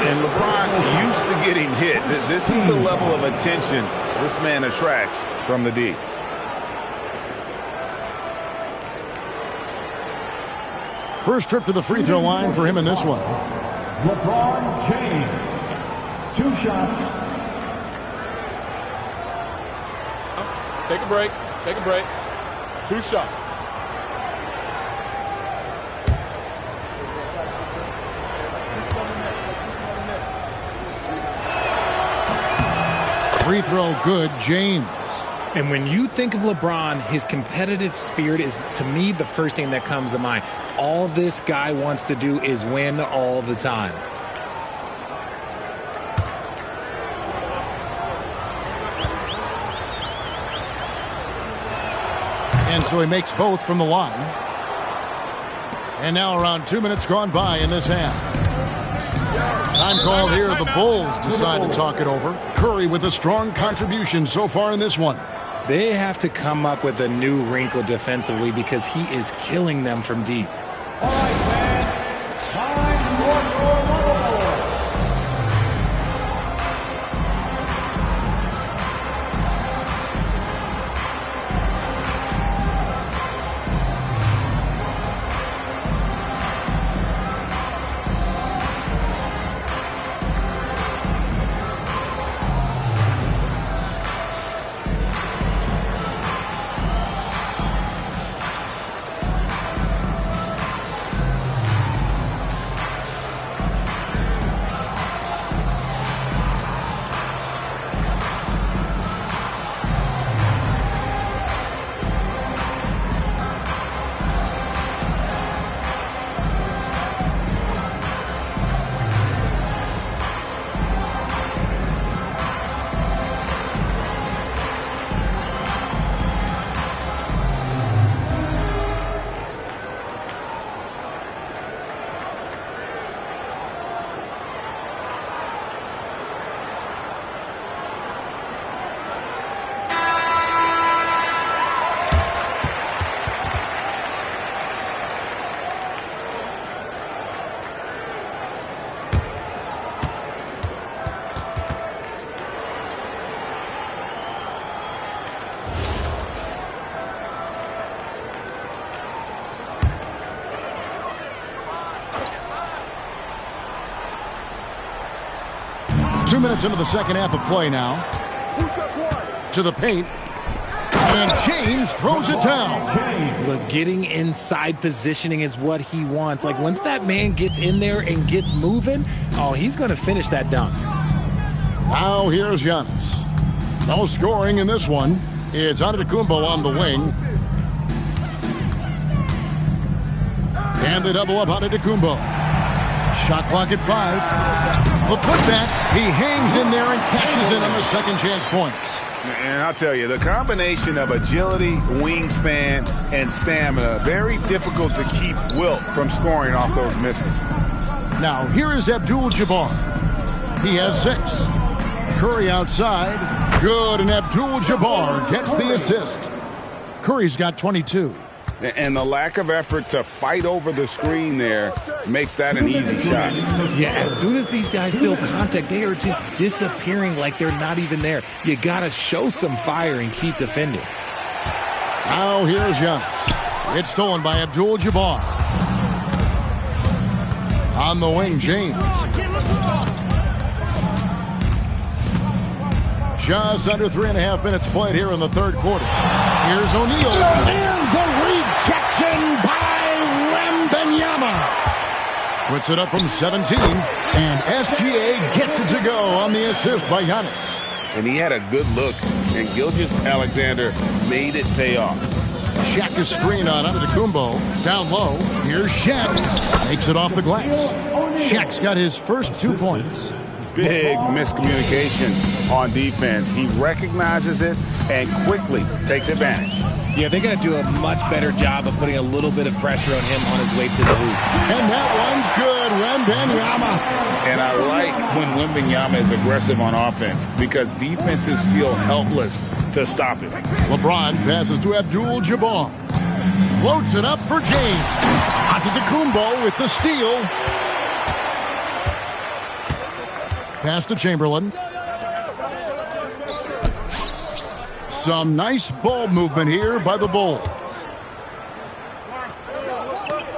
And LeBron used to getting hit. This is the level of attention this man attracts from the D. First trip to the free throw line for him in this one. LeBron James. 2 shots. Take a break. Take a break. 2 shots. Free throw good, James. And when you think of LeBron, his competitive spirit is, to me, the first thing that comes to mind. All this guy wants to do is win all the time. And so he makes both from the line. And now around 2 minutes gone by in this half. Time called here. The Bulls decide to talk it over. Curry with a strong contribution so far in this one. They have to come up with a new wrinkle defensively because he is killing them from deep. All right, man. Time for your level. Two minutes into the second half of play now. To the paint. And James throws it down. Look, getting inside positioning is what he wants. Like, once that man gets in there and gets moving, oh, he's going to finish that dunk. Now here's Giannis. No scoring in this one. It's Antetokounmpo on the wing. And they double up Antetokounmpo. Shot clock at 5. The putback, he hangs in there and cashes in on the second chance points. And I'll tell you, the combination of agility, wingspan, and stamina, very difficult to keep Wilt from scoring off those misses. Now, here is Abdul-Jabbar. He has 6. Curry outside. Good, and Abdul-Jabbar gets the assist. Curry's got 22. And the lack of effort to fight over the screen there makes that an easy shot. Yeah, as soon as these guys feel contact, they are just disappearing like they're not even there. You got to show some fire and keep defending. Now here's Giannis. It's stolen by Abdul-Jabbar. On the wing, James. Just under 3.5 minutes played here in the third quarter. Here's O'Neal. And the rejection by Wembanyama. Puts it up from 17. And SGA gets it to go on the assist by Giannis. And he had a good look, and Gilgeous-Alexander made it pay off. Shaq is screen on Antetokounmpo. Down low. Here's Shaq. Makes it off the glass. Shaq's got his first 2 points. Big miscommunication on defense. He recognizes it and quickly takes advantage. Yeah, they got to do a much better job of putting a little bit of pressure on him on his way to the hoop. And that one's good. Wembanyama. And I like when Wembanyama is aggressive on offense because defenses feel helpless to stop it. LeBron passes to Abdul-Jabbar. Floats it up for James. Antetokounmpo with the steal. Pass to Chamberlain. Some nice ball movement here by the Bulls.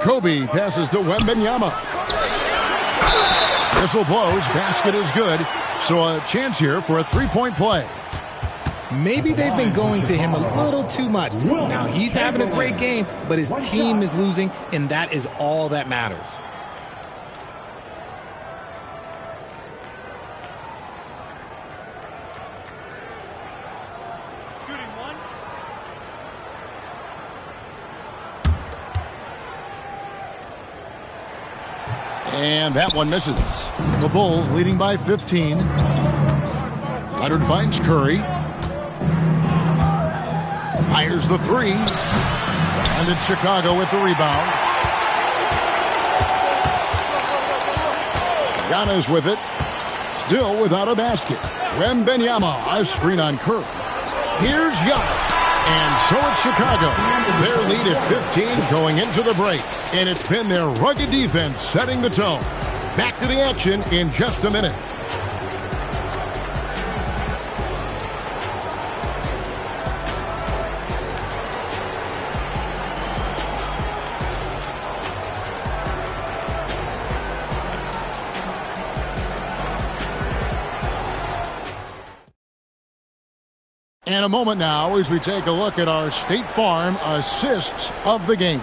Kobe passes to Wembanyama. Whistle blows. Basket is good. So a chance here for a three-point play. Maybe they've been going to him a little too much. Now, he's having a great game, but his team is losing, and that is all that matters. And that one misses. The Bulls leading by 15. Leonard finds Curry. Fires the three. And it's Chicago with the rebound. Giannis with it. Still without a basket. Wembanyama, a screen on Curry. Here's Giannis. And so it's Chicago. Their lead at 15 going into the break. And it's been their rugged defense setting the tone. Back to the action in just a minute. And a moment now as we take a look at our State Farm assists of the game.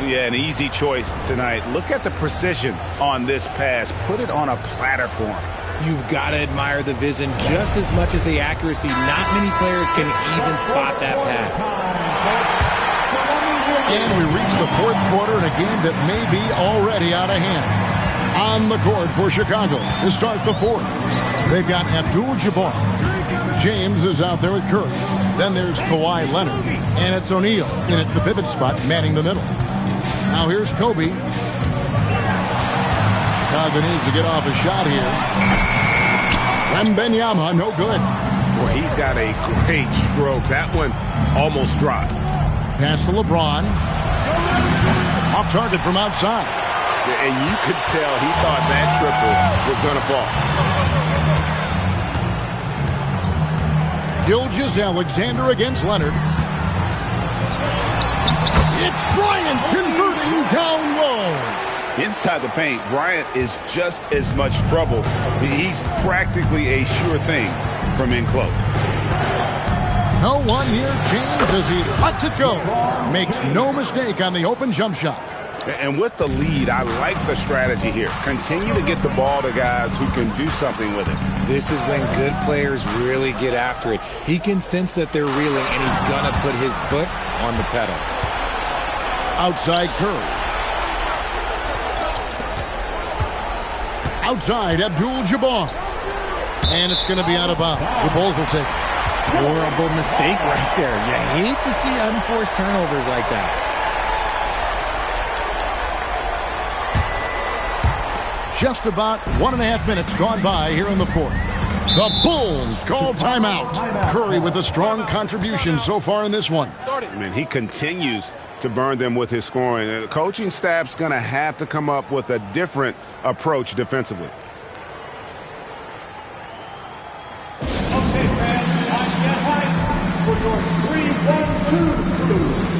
Yeah, an easy choice tonight. Look at the precision on this pass. Put it on a platter for him. You've got to admire the vision just as much as the accuracy. Not many players can even spot that pass. And we reach the fourth quarter in a game that may be already out of hand. On the court for Chicago to start the fourth. They've got Abdul-Jabbar. James is out there with Curry. Then there's Kawhi Leonard. And it's O'Neal in at the pivot spot, manning the middle. Now here's Kobe. Chicago needs to get off a shot here. Wembanyama, no good. Boy, he's got a great stroke. That one almost dropped. Pass to LeBron. Off target from outside. And you could tell he thought that triple was going to fall. Gilgeous-Alexander against Leonard. It's Bryant converting down low. Inside the paint, Bryant is just as much trouble. He's practically a sure thing from in close. No one near James as he lets it go. Makes no mistake on the open jump shot. And with the lead, I like the strategy here. Continue to get the ball to guys who can do something with it. This is when good players really get after it. He can sense that they're reeling, and he's going to put his foot on the pedal. Outside Curry. Outside Abdul-Jabbar. And it's going to be out of bounds. The Bulls will take it. Horrible mistake right there. You hate to see unforced turnovers like that. Just about 1.5 minutes gone by here in the fourth. The Bulls call timeout. Curry with a strong contribution so far in this one. And he continues to burn them with his scoring. The coaching staff's going to have to come up with a different approach defensively. Okay, fans, time to get hyped for your 3-1-2.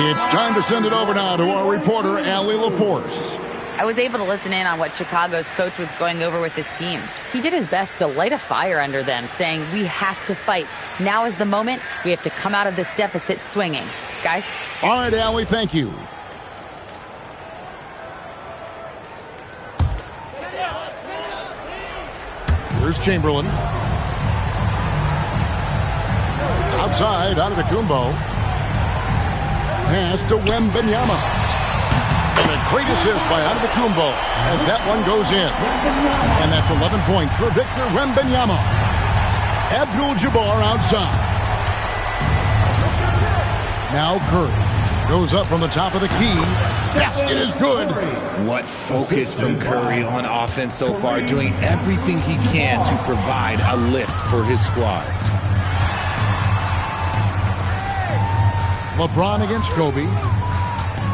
It's time to send it over now to our reporter, Allie LaForce. I was able to listen in on what Chicago's coach was going over with his team. He did his best to light a fire under them, saying, we have to fight. Now is the moment. We have to come out of this deficit swinging. Guys? All right, Allie, thank you. Here's Chamberlain. Outside, out of the Kumbo. Pass to Wembanyama. And a great assist by Antetokounmpo as that one goes in. And that's 11 points for Victor Wembanyama. Abdul-Jabbar outside. Now Curry goes up from the top of the key. Basket is good. What focus from Curry on offense so far, doing everything he can to provide a lift for his squad. LeBron against Kobe.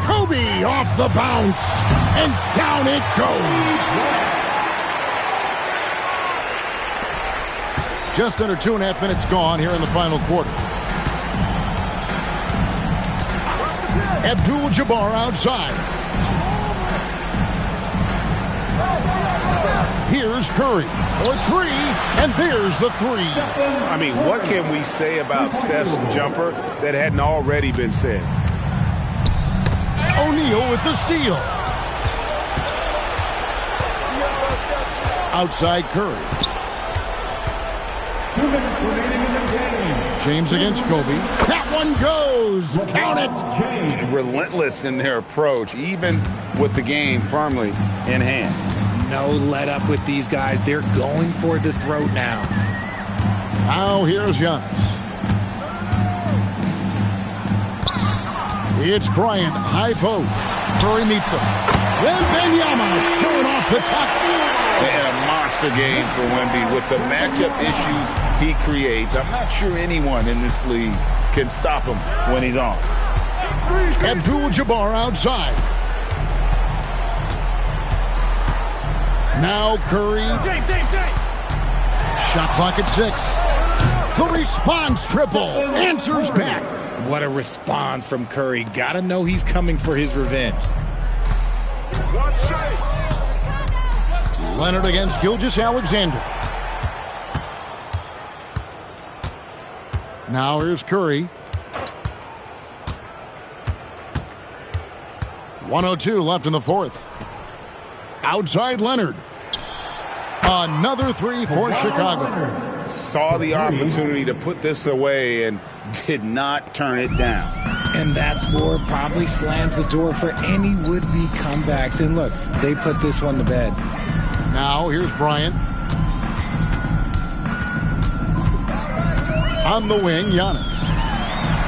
Kobe off the bounce, and down it goes. Just under 2.5 minutes gone here in the final quarter. Abdul-Jabbar outside. Here's Curry for three, and there's the three. I mean, what can we say about Steph's jumper that hadn't already been said? O'Neal with the steal. Outside Curry. 2 minutes remaining in the game. James against Kobe. That one goes. Count it. Relentless in their approach, even with the game firmly in hand. No let up with these guys. They're going for the throat now. Now here's Giannis. It's Bryant, high post. Curry meets him. Wembanyama showing off the top. And a monster game for Wemby with the matchup issues he creates. I'm not sure anyone in this league can stop him when he's on. Abdul-Jabbar outside. Now Curry. Shot clock at 6. The response triple. Answers back. What a response from Curry. Gotta know he's coming for his revenge. Leonard against Gilgeous-Alexander. Now here's Curry. 1:02 left in the fourth. Outside Leonard. Another three for Chicago. Saw the opportunity to put this away and did not turn it down. And that score probably slams the door for any would-be comebacks. And look, they put this one to bed. Now here's Bryant. On the wing, Giannis.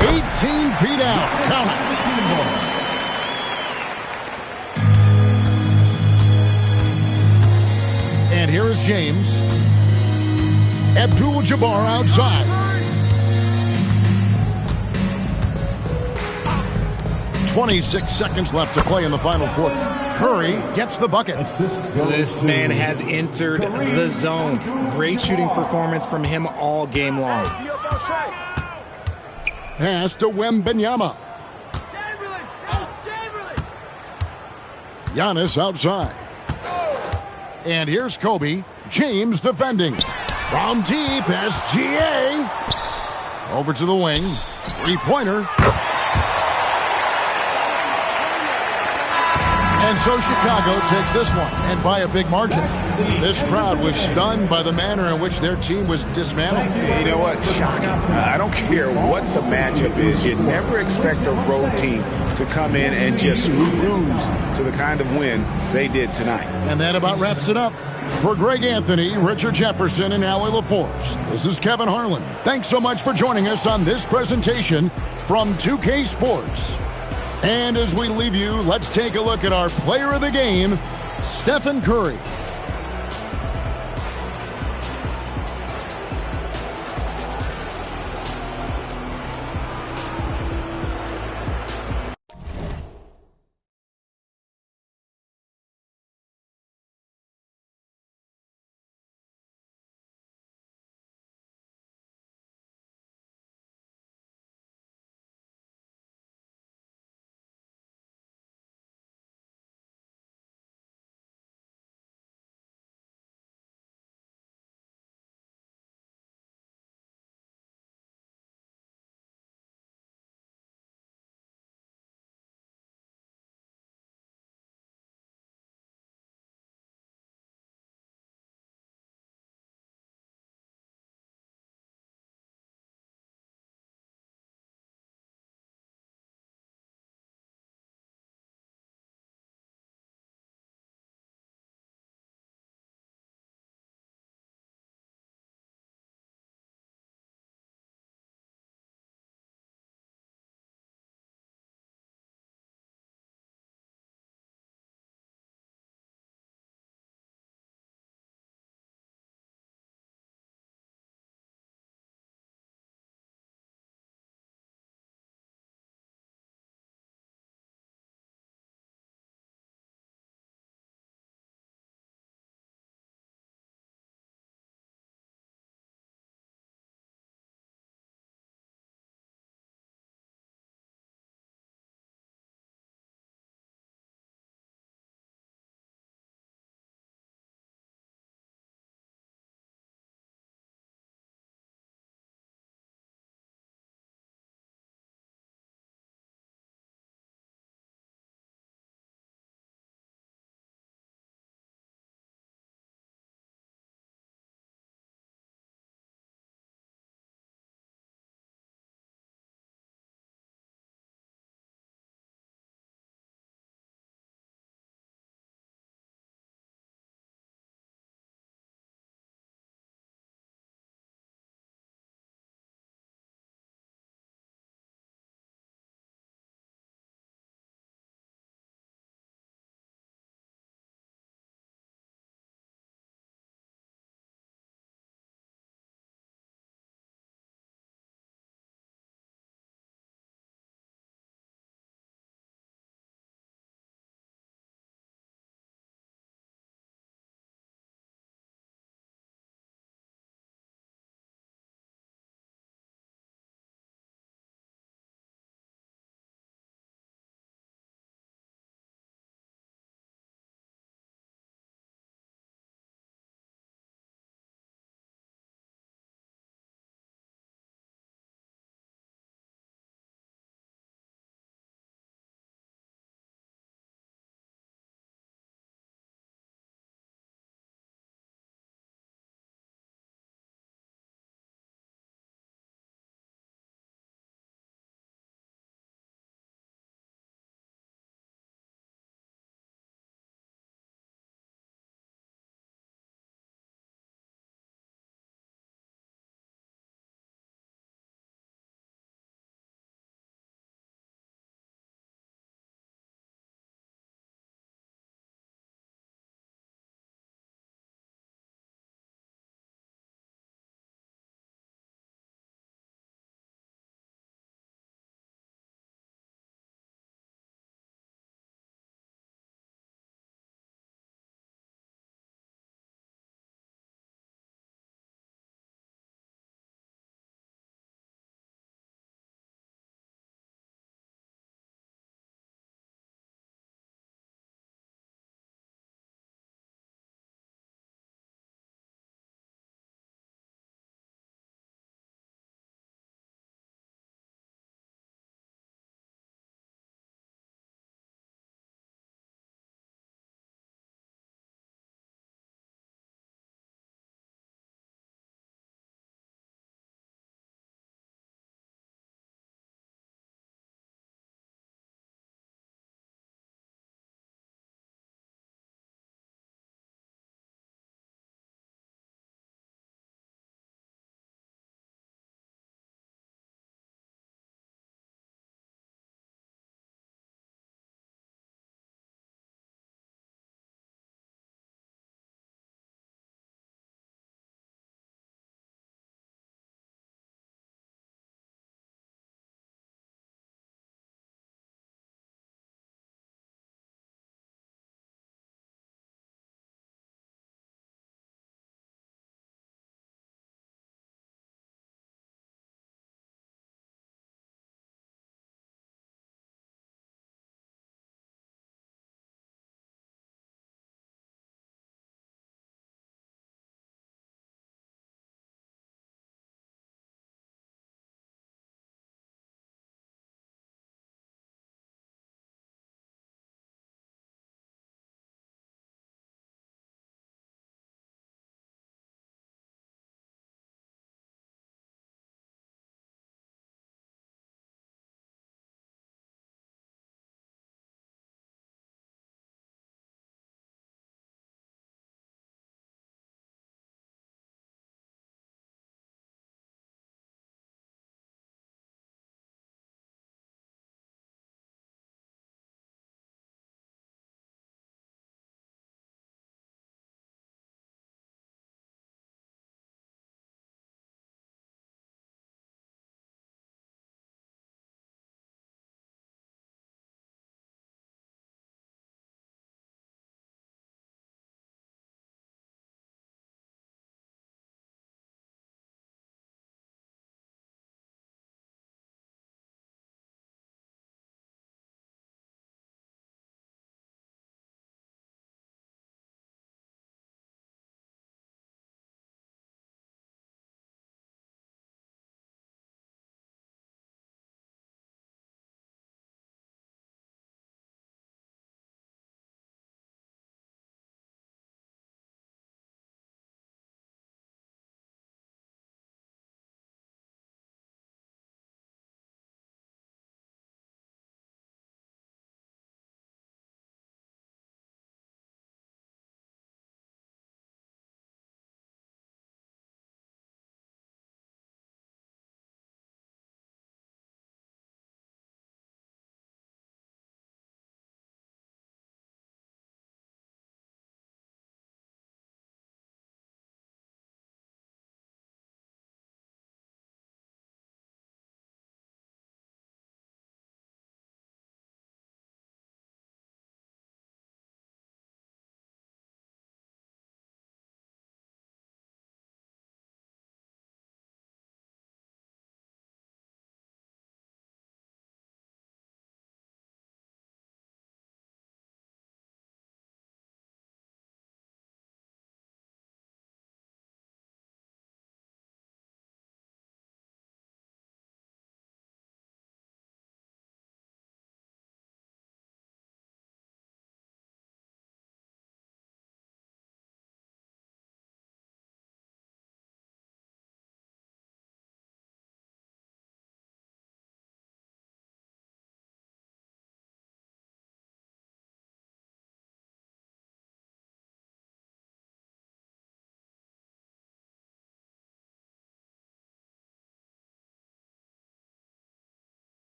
18 feet out. Count it. And here is James. Abdul-Jabbar outside. 26 seconds left to play in the final quarter. Curry gets the bucket. This man has entered the zone. Great shooting performance from him all game long. Pass to Wembanyama. Giannis outside. And here's Kobe. James defending. From deep, SGA. Over to the wing. Three-pointer. And so Chicago takes this one, and by a big margin. This crowd was stunned by the manner in which their team was dismantled. You know what? Shocking. I don't care what the matchup is. You never expect a road team to come in and just cruise to the kind of win they did tonight. And that about wraps it up. For Greg Anthony, Richard Jefferson, and Allie LaForce, this is Kevin Harlan. Thanks so much for joining us on this presentation from 2K Sports. And as we leave you, let's take a look at our player of the game, Stephen Curry.